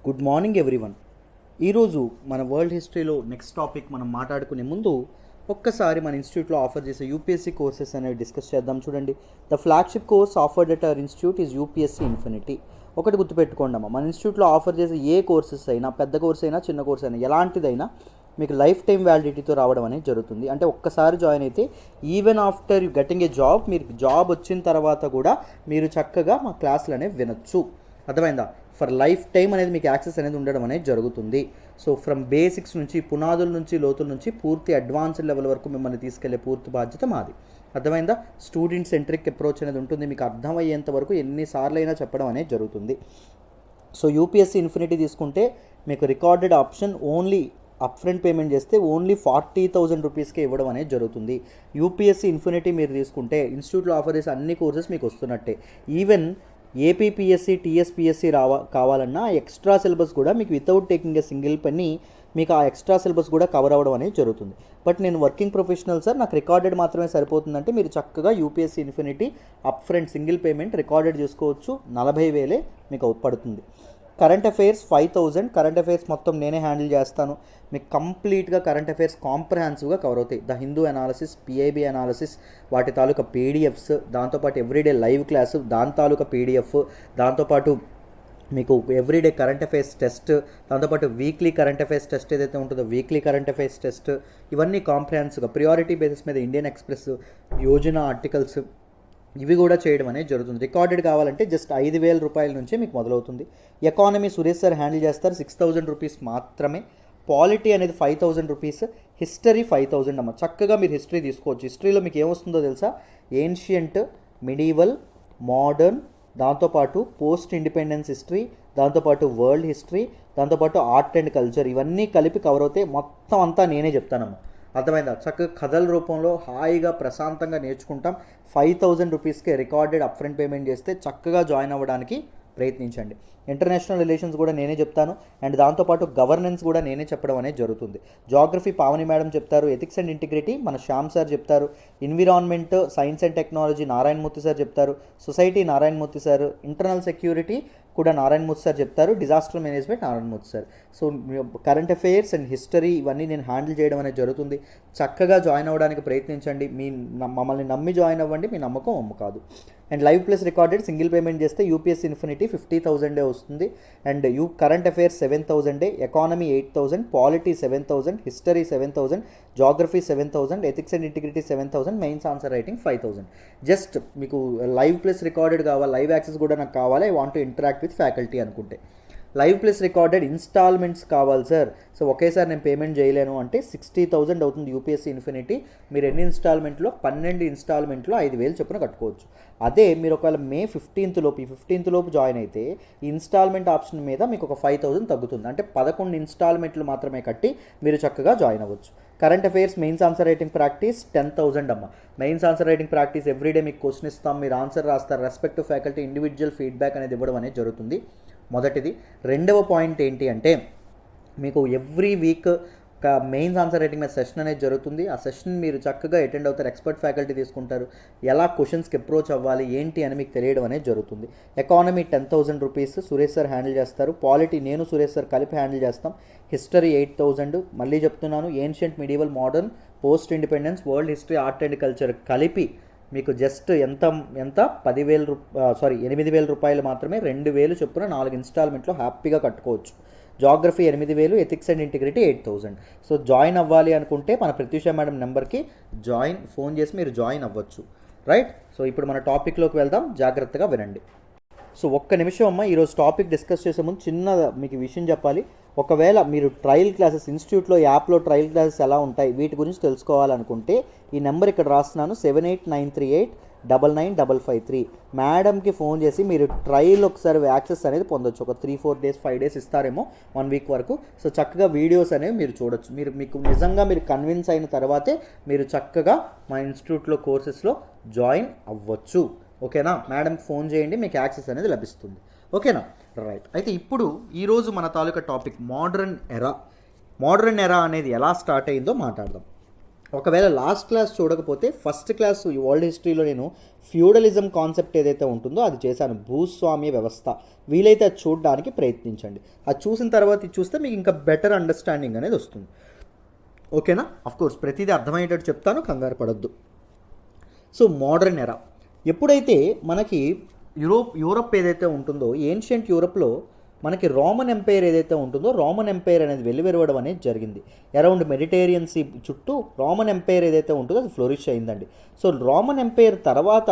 Good morning everyone. ఈరోజు మన world హిస్టరీలో నెక్స్ట్ టాపిక్ మనం మాట్లాడుకునే ముందు ఒక్కసారి మన ఇన్స్టిట్యూట్లో ఆఫర్ చేసే యూపీఎస్సీ కోర్సెస్ అనేవి డిస్కస్ చేద్దాం. చూడండి, the flagship course offered at our institute is UPSC infinity. ఒకటి గుర్తుపెట్టుకోండి అమ్మా, మన ఇన్స్టిట్యూట్లో ఆఫర్ చేసే ఏ కోర్సెస్ అయినా, పెద్ద కోర్స్ అయినా చిన్న కోర్స్ అయినా, ఎలాంటిదైనా మీకు లైఫ్ టైం వ్యాలిడిటీతో రావడం అనేది జరుగుతుంది. అంటే ఒక్కసారి జాయిన్ అయితే even after you getting a job, మీరు జాబ్ వచ్చిన తర్వాత కూడా మీరు చక్కగా మా క్లాసులు అనేవి వినొచ్చు. అర్థమైందా? ఫర్ లైఫ్ టైం అనేది మీకు యాక్సెస్ అనేది ఉండడం అనేది జరుగుతుంది. సో ఫ్రమ్ బేసిక్స్ నుంచి, పునాదుల నుంచి, లోతుల నుంచి పూర్తి అడ్వాన్స్డ్ లెవెల్ వరకు మిమ్మల్ని తీసుకెళ్లే పూర్తి బాధ్యత మాది. అర్థమైందా? స్టూడెంట్ సెంట్రిక్ అప్రోచ్ అనేది ఉంటుంది. మీకు అర్థమయ్యేంత వరకు ఎన్నిసార్లు అయినా చెప్పడం అనేది జరుగుతుంది. సో యూపీఎస్సీ ఇన్ఫినిటీ తీసుకుంటే మీకు recorded option only up front payment చేస్తే ఓన్లీ 40,000 రూపీస్కే ఇవ్వడం అనేది జరుగుతుంది. యూపీఎస్సీ ఇన్ఫినిటీ మీరు తీసుకుంటే ఇన్స్టిట్యూట్లో ఆఫర్ చేసే అన్ని కోర్సెస్ మీకు వస్తున్నట్టే. ఈవెన్ ఏపీపీఎస్సీ, టీఎస్పీఎస్సీ కావాలన్నా ఎక్స్ట్రా సిలబస్ కూడా మీకు without taking a single Penney మీకు ఆ ఎక్స్ట్రా సిలబస్ కూడా కవర్ అవ్వడం అనేది జరుగుతుంది. బట్ నేను వర్కింగ్ ప్రొఫెషనల్ సార్, నాకు రికార్డెడ్ మాత్రమే సరిపోతుందంటే మీరు చక్కగా UPSC infinity up front single payment recorded చేసుకోవచ్చు. 40,000 మీకు పడుతుంది. Current affairs 5,000. కరెంట్ అఫైర్స్ మొత్తం నేనే హ్యాండిల్ చేస్తాను. మీకు కంప్లీట్గా కరెంట్ అఫైర్స్ కాంప్రహెన్సివ్గా కవర్ అవుతాయి. The Hindu analysis, PIB analysis, వాటి తాలూకా పీడిఎఫ్స్, దాంతోపాటు ఎవ్రీడే లైవ్ క్లాసు, దాని తాలూకా పీడిఎఫ్, దాంతోపాటు మీకు ఎవ్రీడే కరెంట్ అఫైర్స్ టెస్ట్, దాంతోపాటు వీక్లీ కరెంట్ అఫైర్స్ టెస్ట్ ఏదైతే ఉంటుందో వీక్లీ కరెంట్ అఫైర్స్ టెస్ట్, ఇవన్నీ కాంప్రహెన్సివ్గా ప్రియారిటీ బేసిస్ మీద ఇండియన్ ఎక్స్ప్రెస్, యోజన ఆర్టికల్స్ ఇవి కూడా చేయడం అనేది జరుగుతుంది. రికార్డెడ్ కావాలంటే జస్ట్ 5,000 రూపాయల నుంచే మీకు మొదలవుతుంది. ఎకానమీ సురేష్ సార్ హ్యాండిల్ చేస్తారు, 6,000 రూపీస్ మాత్రమే. పాలిటీ అనేది 5,000 రూపీస్. హిస్టరీ 5,000 అమ్మ. చక్కగా మీరు హిస్టరీ తీసుకోవచ్చు. హిస్టరీలో మీకు ఏమొస్తుందో తెలుసా? ఏన్షియంట్, మిడీవల్, మోడర్న్, దాంతోపాటు పోస్ట్ ఇండిపెండెన్స్ హిస్టరీ, దాంతోపాటు వరల్డ్ హిస్టరీ, దాంతోపాటు ఆర్ట్ అండ్ కల్చర్, ఇవన్నీ కలిపి కవర్ అవుతాయి. మొత్తం అంతా నేనే చెప్తానమ్మా. అర్థమైందా? చక్కగా కథల రూపంలో హాయిగా ప్రశాంతంగా నేర్చుకుంటాం. 5,000 రూపీస్కే రికార్డెడ్ అప్ ఫ్రంట్ పేమెంట్ చేస్తే చక్కగా జాయిన్ అవ్వడానికి ప్రయత్నించండి. ఇంటర్నేషనల్ రిలేషన్స్ కూడా నేనే చెప్తాను, అండ్ దాంతోపాటు గవర్నెన్స్ కూడా నేనే చెప్పడం అనేది జరుగుతుంది. జాగ్రఫీ పావని మేడం చెప్తారు, ఎథిక్స్ అండ్ ఇంటిగ్రిటీ మన శ్యామ్ సార్ చెప్తారు, environment, science and technology Narayanamurthy sir చెప్తారు, society Narayanamurthy sir, internal security కూడా నారాయణమూర్తి సార్ చెప్తారు, disaster management Narayanamurthy sir. So current affairs and history ఇవన్నీ నేను హ్యాండిల్ చేయడం అనేది జరుగుతుంది. చక్కగా జాయిన్ అవ్వడానికి ప్రయత్నించండి. మమ్మల్ని నమ్మి జాయిన్ అవ్వండి, మీ నమ్మకం అమ్ము కాదు. And live plus recorded single payment చేస్తే యూపీఎస్సీ ఇన్ఫినిటీ 50,000 వస్తుంది. And current affairs 7,000, economy 8,000, polity 7,000, history 7,000, geography 7,000, ethics and integrity 7,000, mains answer writing 5,000. Just మీకు లైవ్ ప్లస్ రికార్డెడ్ కావాలి, లైవ్ యాక్సెస్ కూడా నాకు కావాలి, I want to interact with faculty అనుకుంటే. Live plus recorded instalments కావాలి sir. So ఒకేసారి నేను payment చేయలేను అంటే 60,000 అవుతుంది యూపీఎస్సీ ఇన్ఫినిటీ. మీరు ఎన్ని ఇన్స్టాల్మెంట్లో? 12 ఇన్స్టాల్మెంట్లో 5,000 చొప్పున కట్టుకోవచ్చు. అదే మీరు ఒకవేళ మే 15th లోపు, ఈ 15th లోపు జాయిన్ అయితే ఈ ఇన్స్టాల్మెంట్ ఆప్షన్ మీద మీకు ఒక 5,000 తగ్గుతుంది. అంటే 11 ఇన్స్టాల్మెంట్లు మాత్రమే కట్టి మీరు చక్కగా జాయిన్ అవ్వచ్చు. Current affairs mains answer writing practice 10,000 అమ్మ. Mains answer writing practice everyday మీకు క్వశ్చన్ ఇస్తాం, మీరు ఆన్సర్ రాస్తారు. రెస్పెక్టివ్ ఫ్యాకల్టీ ఇండివిజువల్ ఫీడ్బ్యాక్ అనేది ఇవ్వడం అనేది జరుగుతుంది. మొదటిది. రెండవ పాయింట్ ఏంటి అంటే మీకు ఎవ్రీ వీక్ ఒక మెయిన్స్ ఆన్సర్ రైటింగ్ మీద సెషన్ అనేది జరుగుతుంది. ఆ సెషన్ మీరు చక్కగా అటెండ్ అవుతారు, ఎక్స్పర్ట్ ఫ్యాకల్టీ తీసుకుంటారు, ఎలా క్వశ్చన్స్కి అప్రోచ్ అవ్వాలి ఏంటి అని మీకు తెలియడం అనేది జరుగుతుంది. Economy 10,000 rupees Suresh sir handle చేస్తారు. పాలిటీ నేను సురేష్ సార్ కలిపి హ్యాండిల్ చేస్తాం. హిస్టరీ 8,000. మళ్ళీ చెప్తున్నాను, ancient, medieval, modern, post independence, world history, art and culture కలిపి మీకు జస్ట్ ఎంత 8,000 రూపాయలు మాత్రమే. 2,000 చొప్పున 4 ఇన్స్టాల్మెంట్లో హ్యాపీగా కట్టుకోవచ్చు. Geography 8,000, ethics and integrity 8,000. So join అవ్వాలి అనుకుంటే మన ప్రత్యూష మేడం నెంబర్కి ఫోన్ చేసి మీరు జాయిన్ అవ్వచ్చు. రైట్. సో ఇప్పుడు మన టాపిక్లోకి వెళ్దాం, జాగ్రత్తగా వినండి. సో ఒక్క నిమిషం అమ్మ, ఈరోజు టాపిక్ డిస్కస్ చేసే ముందు చిన్న మీకు విషయం చెప్పాలి. ఒకవేళ మీరు ట్రయల్ క్లాసెస్ ఇన్స్టిట్యూట్లో యాప్లో ట్రయల్ క్లాసెస్ ఎలా ఉంటాయి వీటి గురించి తెలుసుకోవాలనుకుంటే ఈ నెంబర్ ఇక్కడ రాస్తున్నాను, 7893899553. మేడంకి ఫోన్ చేసి మీరు ట్రయల్ ఒకసారి యాక్సెస్ అనేది పొందొచ్చు. ఒక 3-4 డేస్ 5 డేస్ ఇస్తారేమో, 1 వీక్ వరకు. సో చక్కగా వీడియోస్ అనేవి మీరు చూడొచ్చు. మీకు నిజంగా మీరు కన్విన్స్ అయిన తర్వాతే మీరు చక్కగా మా ఇన్స్టిట్యూట్లో కోర్సెస్లో జాయిన్ అవ్వచ్చు. ఓకేనా? మేడంకి ఫోన్ చేయండి, మీకు యాక్సెస్ అనేది లభిస్తుంది. ఓకేనా? రైట్. అయితే ఇప్పుడు ఈరోజు మన తాలూకా topic modern era. Modern era అనేది ఎలా స్టార్ట్ అయిందో మాట్లాడదాం. ఒకవేళ లాస్ట్ క్లాస్ చూడకపోతే ఫస్ట్ క్లాస్ ఈ వరల్డ్ హిస్టరీలో నేను ఫ్యూడలిజం కాన్సెప్ట్ ఏదైతే ఉంటుందో అది చేశాను, భూస్వామ్య వ్యవస్థ. వీలైతే అది చూడడానికి ప్రయత్నించండి. అది చూసిన తర్వాత ఇది చూస్తే మీకు ఇంకా బెటర్ అండర్స్టాండింగ్ అనేది వస్తుంది. ఓకేనా? అఫ్కోర్స్ ప్రతిదీ అర్థమయ్యేటట్టు చెప్తాను, కంగారు పడొద్దు. సో మోడర్న్ ఎరా ఎప్పుడైతే మనకి యూరప్ ఏదైతే ఉంటుందో, ఏన్షియంట్ యూరప్లో మనకి రోమన్ ఎంపైర్ ఏదైతే ఉంటుందో, రోమన్ ఎంపైర్ అనేది వెలువెరవడం అనేది జరిగింది. అరౌండ్ మెడిటేరియన్ సీ చుట్టూ రోమన్ ఎంపైర్ ఏదైతే ఉంటుందో అది ఫ్లోరిష్ అయిందండి. సో రోమన్ ఎంపైర్ తర్వాత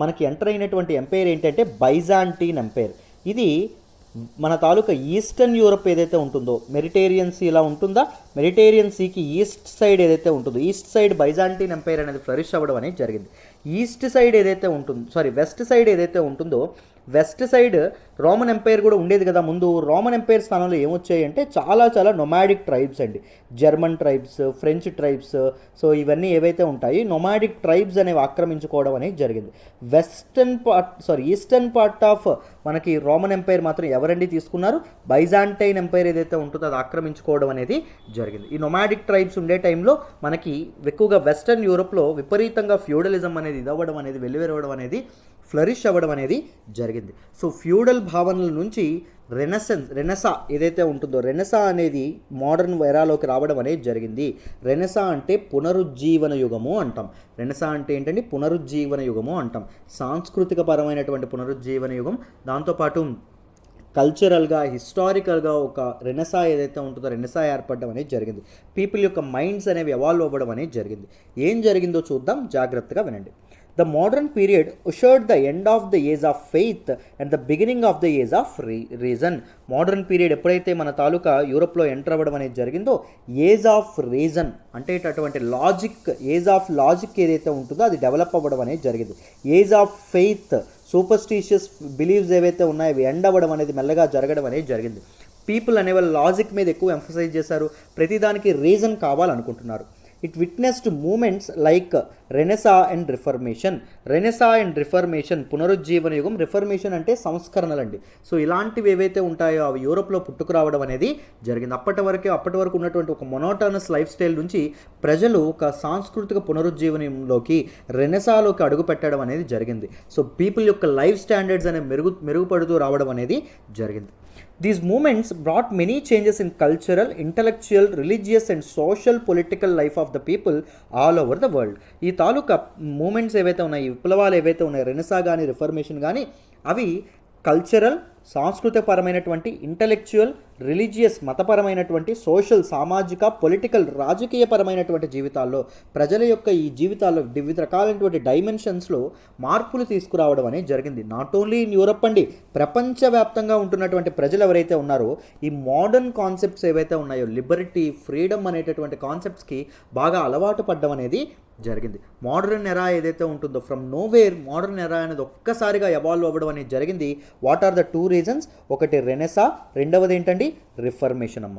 మనకి ఎంటర్ అయినటువంటి ఎంపైర్ ఏంటంటే బైజాంటీన్ ఎంపైర్. ఇది మన తాలూకా ఈస్టర్న్ యూరప్ ఏదైతే ఉంటుందో, మెడిటేరియన్ సీ ఇలా ఉంటుందా, మెడిటేరియన్ సీకి ఈస్ట్ సైడ్ ఏదైతే ఉంటుందో, ఈస్ట్ సైడ్ బైజాంటీన్ ఎంపైర్ అనేది ఫ్లరిష్ అవ్వడం అనేది జరిగింది. ఈస్ట్ సైడ్ ఏదైతే ఉంటుందో, వెస్ట్ సైడ్ ఏదైతే ఉంటుందో, వెస్ట్ సైడ్ రోమన్ ఎంపైర్ కూడా ఉండేది కదా ముందు. రోమన్ ఎంపైర్ స్థానంలో ఏమొచ్చాయి అంటే చాలా నొమాడిక్ ట్రైబ్స్ అండి, German tribes, French tribes. So ఇవన్నీ ఏవైతే ఉంటాయి నొమాడిక్ ట్రైబ్స్ అనేవి ఆక్రమించుకోవడం అనేది జరిగింది. ఈస్టర్న్ పార్ట్ ఆఫ్ మనకి రోమన్ ఎంపైర్ మాత్రం ఎవరండి తీసుకున్నారు? బైజాంటైన్ ఎంపైర్ ఏదైతే ఉంటుందో అది ఆక్రమించుకోవడం అనేది జరిగింది. ఈ నొమాడిక్ ట్రైబ్స్ ఉండే టైంలో మనకి ఎక్కువగా వెస్టర్న్ యూరోప్లో విపరీతంగా ఫ్యూడలిజం అనేది ఇదవ్వడం అనేది వెలువెరవడం అనేది ఫ్లరిష్ అవ్వడం అనేది జరిగింది. సో ఫ్యూడల్ భావనల నుంచి రెనెసా ఏదైతే ఉంటుందో, రెనెసా అనేది మోడర్న్ ఎరాలోకి రావడం అనేది జరిగింది. రెనెసా అంటే పునరుజ్జీవన యుగము అంటాం. రెనెసా అంటే ఏంటంటే పునరుజ్జీవన యుగము అంటాం. సాంస్కృతిక పరమైనటువంటి పునరుజ్జీవన యుగం, దాంతోపాటు కల్చరల్గా, హిస్టారికల్గా ఒక రెనెసా ఏదైతే ఉంటుందో రెనెసా ఏర్పడడం అనేది జరిగింది. పీపుల్ యొక్క మైండ్స్ అనేవి ఎవాల్వ్ అవ్వడం అనేది జరిగింది. ఏం జరిగిందో చూద్దాం, జాగ్రత్తగా వినండి. The modern period ushered the end of the age of faith and the beginning of the age of reason. Modern period ఎప్పుడైతే మన తాలూకా యూరోప్లో ఎంటర్ అవ్వడం అనేది జరిగిందో, ఏజ్ ఆఫ్ రీజన్ అంటే అటువంటి లాజిక్, ఏజ్ ఆఫ్ లాజిక్ ఏదైతే ఉంటుందో అది డెవలప్ అవ్వడం అనేది జరిగింది. Age of faith, superstitious believes ఏవైతే ఉన్నాయో అవి ఎండ్ అవ్వడం అనేది మెల్లగా జరగడం అనేది జరిగింది. పీపుల్ అనేవాళ్ళు లాజిక్ మీద ఎక్కువ ఎంఫసైజ్ చేశారు, ప్రతిదానికి రీజన్ కావాలనుకుంటున్నారు. It witnessed movements like renaissance and reformation. Renaissance and reformation పునరుజ్జీవన యుగం, రిఫర్మేషన్ అంటే సంస్కరణలండి. సో ఇలాంటివి ఏవైతే ఉంటాయో అవి యూరోప్లో పుట్టుకురావడం అనేది జరిగింది. అప్పటి వరకు ఉన్నటువంటి ఒక మొనోటోనస్ లైఫ్ స్టైల్ నుంచి ప్రజలు ఒక సాంస్కృతిక పునరుజ్జీవనంలోకి, రెనెసాలోకి అడుగు పెట్టడం అనేది జరిగింది. సో పీపుల్ యొక్క లైఫ్ స్టాండర్డ్స్ అనేవి మెరుగుపడుతూ రావడం అనేది జరిగింది. These movements brought many changes in cultural, intellectual, religious and social political life of the people all over the world. ఈ తాలూకా మూమెంట్స్ ఏవైతే ఉన్నాయి, విప్లవాలు ఏవైతే ఉన్నాయి, రెనెసా కానీ రిఫర్మేషన్ కానీ, అవి కల్చరల్, సాంస్కృతికపరమైనటువంటి, ఇంటలెక్చువల్, రిలీజియస్ మతపరమైనటువంటి, సోషల్ సామాజిక, పొలిటికల్ రాజకీయపరమైనటువంటి జీవితాల్లో, ప్రజల యొక్క ఈ జీవితాల్లో వివిధ రకాలైనటువంటి డైమెన్షన్స్లో మార్పులు తీసుకురావడం అనేది జరిగింది. నాట్ ఓన్లీ ఇన్ యూరప్ అండి, ప్రపంచవ్యాప్తంగా ఉంటున్నటువంటి ప్రజలు ఎవరైతే ఉన్నారో ఈ మోడర్న్ కాన్సెప్ట్స్ ఏవైతే ఉన్నాయో, లిబర్టీ, ఫ్రీడమ్ అనేటటువంటి కాన్సెప్ట్స్కి బాగా అలవాటు పడ్డం అనేది జరిగింది. మోడర్న్ ఎరా ఏదైతే ఉంటుందో, ఫ్రమ్ నోవేర్ మోడర్న్ ఎరా అనేది ఒక్కసారిగా ఎవాల్వ్ అవ్వడం అనేది జరిగింది. What are the two reasons? ఒకటి రెనెసా, రెండవది ఏంటండి రిఫర్మేషన్ అమ్మ.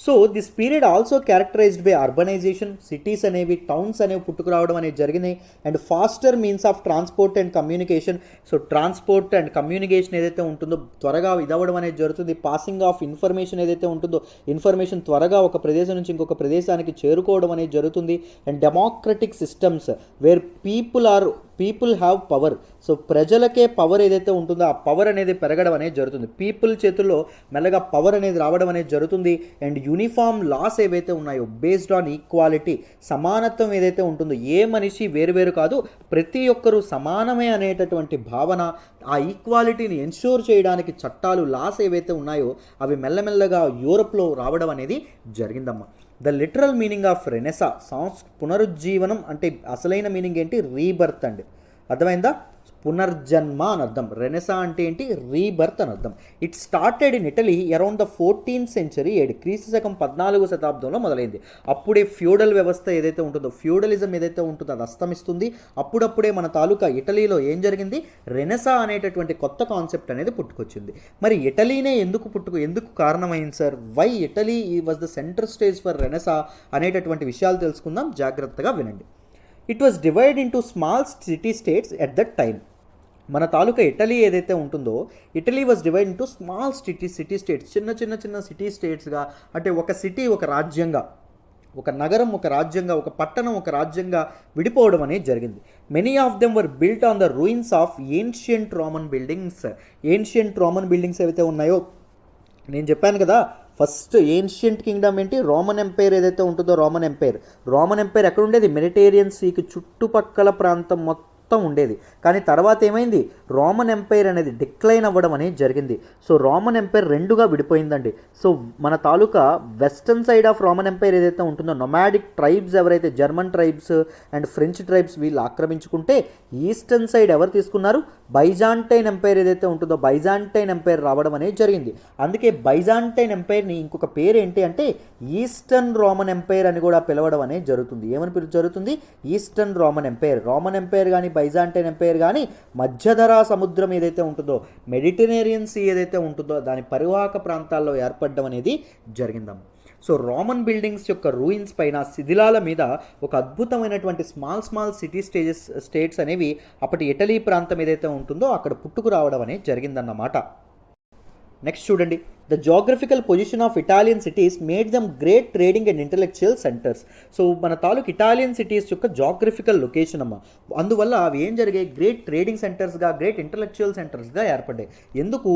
So this period also characterised by urbanisation, cities అనేవి, టౌన్స్ అనేవి పుట్టుకురావడం అనేది జరిగినాయి. And faster means of transport and communication. So transport and communication ఏదైతే ఉంటుందో త్వరగా ఇదవ్వడం అనేది జరుగుతుంది. పాసింగ్ ఆఫ్ ఇన్ఫర్మేషన్ ఏదైతే ఉంటుందో, ఇన్ఫర్మేషన్ త్వరగా ఒక ప్రదేశం నుంచి ఇంకొక ప్రదేశానికి చేరుకోవడం అనేది జరుగుతుంది. And democratic systems where people have power. So ప్రజలకే పవర్ ఏదైతే ఉంటుందో ఆ పవర్ అనేది పెరగడం అనేది జరుగుతుంది. పీపుల్ చేతుల్లో మెల్లగా పవర్ అనేది రావడం అనేది జరుగుతుంది. అండ్ యూనిఫామ్ లాస్ ఏవైతే ఉన్నాయో, బేస్డ్ ఆన్ ఈక్వాలిటీ, సమానత్వం ఏదైతే ఉంటుందో, ఏ మనిషి వేరువేరు కాదు, ప్రతి ఒక్కరూ సమానమే అనేటటువంటి భావన, ఆ ఈక్వాలిటీని ఎన్ష్యూర్ చేయడానికి చట్టాలు, లాస్ ఏవైతే ఉన్నాయో అవి మెల్లమెల్లగా యూరోప్లో రావడం అనేది జరిగిందమ్మా. ద లిటరల్ మీనింగ్ ఆఫ్ రెనెసా, పునరుజ్జీవనం అంటే అసలైన మీనింగ్ ఏంటి? రీబర్త్ అండి. అర్థమైందా? పునర్జన్మ అని అర్థం. రెనెసా అంటే ఏంటి? రీబర్త్ అని అర్థం. It started in Italy around the 14th century, క్రీస్తు శకం 14వ శతాబ్దంలో మొదలైంది. అప్పుడే ఫ్యూడల్ వ్యవస్థ ఏదైతే ఉంటుందో, ఫ్యూడలిజం ఏదైతే ఉంటుందో అది అస్తమిస్తుంది. అప్పుడప్పుడే మన తాలూకా ఇటలీలో ఏం జరిగింది? రెనెసా అనేటటువంటి కొత్త కాన్సెప్ట్ అనేది పుట్టుకొచ్చింది. మరి ఇటలీనే ఎందుకు కారణమైంది sir? Why Italy was the centre stage for renaissance అనేటటువంటి విషయాలు తెలుసుకుందాం, జాగ్రత్తగా వినండి. It was divide into small city states at that time. మన తాలూకా ఇటలీ ఏదైతే ఉంటుందో, Italy was divide into small city states, చిన్న సిటీ స్టేట్స్గా, అంటే ఒక సిటీ ఒక రాజ్యంగా ఒక నగరం ఒక రాజ్యంగా, ఒక పట్టణం ఒక రాజ్యంగా విడిపోవడం అనేది జరిగింది. Many of them were built on the ruins of ancient Roman buildings. Ancient Roman buildings ఏవైతే ఉన్నాయో, నేను చెప్పాను కదా ఫస్ట్ ఏన్షియంట్ కింగ్డమ్ ఏంటి, రోమన్ ఎంపైర్ ఏదైతే ఉంటుందో రోమన్ ఎంపైర్. రోమన్ ఎంపైర్ ఎక్కడ ఉండేది, మెడిటేరియన్ సీకి చుట్టుపక్కల ప్రాంతం మొత్తం ఉండేది. కానీ తర్వాత ఏమైంది, రోమన్ ఎంపైర్ అనేది డిక్లైన్ అవ్వడం అనేది జరిగింది. సో రోమన్ ఎంపైర్ రెండుగా విడిపోయిందండి. సో మన తాలూకా western side of Roman empire ఏదైతే ఉంటుందో, నొమాడిక్ ట్రైబ్స్ ఎవరైతే German tribes and French tribes వీళ్ళు ఆక్రమించుకుంటే, ఈస్టర్న్ సైడ్ ఎవరు తీసుకున్నారు, బైజాంటైన్ ఎంపైర్ ఏదైతే ఉంటుందో బైజాంటైన్ ఎంపైర్ రావడం అనేది జరిగింది. అందుకే బైజాంటైన్ ఎంపైర్ని ఇంకొక పేరు ఏంటి అంటే ఈస్టర్న్ రోమన్ ఎంపైర్ అని కూడా పిలవడం అనేది జరుగుతుంది. ఏమని జరుగుతుంది, eastern Roman empire. Roman empire కానీ బైజాంటైన్ ఎంపైర్ కానీ మధ్యధరా సముద్రం ఏదైతే ఉంటుందో, మెడిటరేనియన్ సీ ఏదైతే ఉంటుందో దాని పరివాహక ప్రాంతాల్లో ఏర్పడడం అనేది జరిగిందమ్మ. సో రోమన్ బిల్డింగ్స్ యొక్క రూయిన్స్ పైన, శిథిలాల మీద ఒక అద్భుతమైనటువంటి స్మాల్ సిటీ స్టేట్స్ అనేవి అప్పటి ఇటలీ ప్రాంతం ఏదైతే ఉంటుందో అక్కడ పుట్టుకు రావడం అనేది జరిగిందన్నమాట. నెక్స్ట్ చూడండి, the geographical position of Italian cities made dum great trading and intellectual centres. So మన తాలూకు ఇటాలియన్ సిటీస్ యొక్క జోగ్రఫికల్ లొకేషన్ అమ్మ, అందువల్ల అవి ఏం జరిగాయి, గ్రేట్ ట్రేడింగ్ సెంటర్స్గా, గ్రేట్ ఇంటలెక్చువల్ సెంటర్స్గా ఏర్పడ్డాయి. ఎందుకు,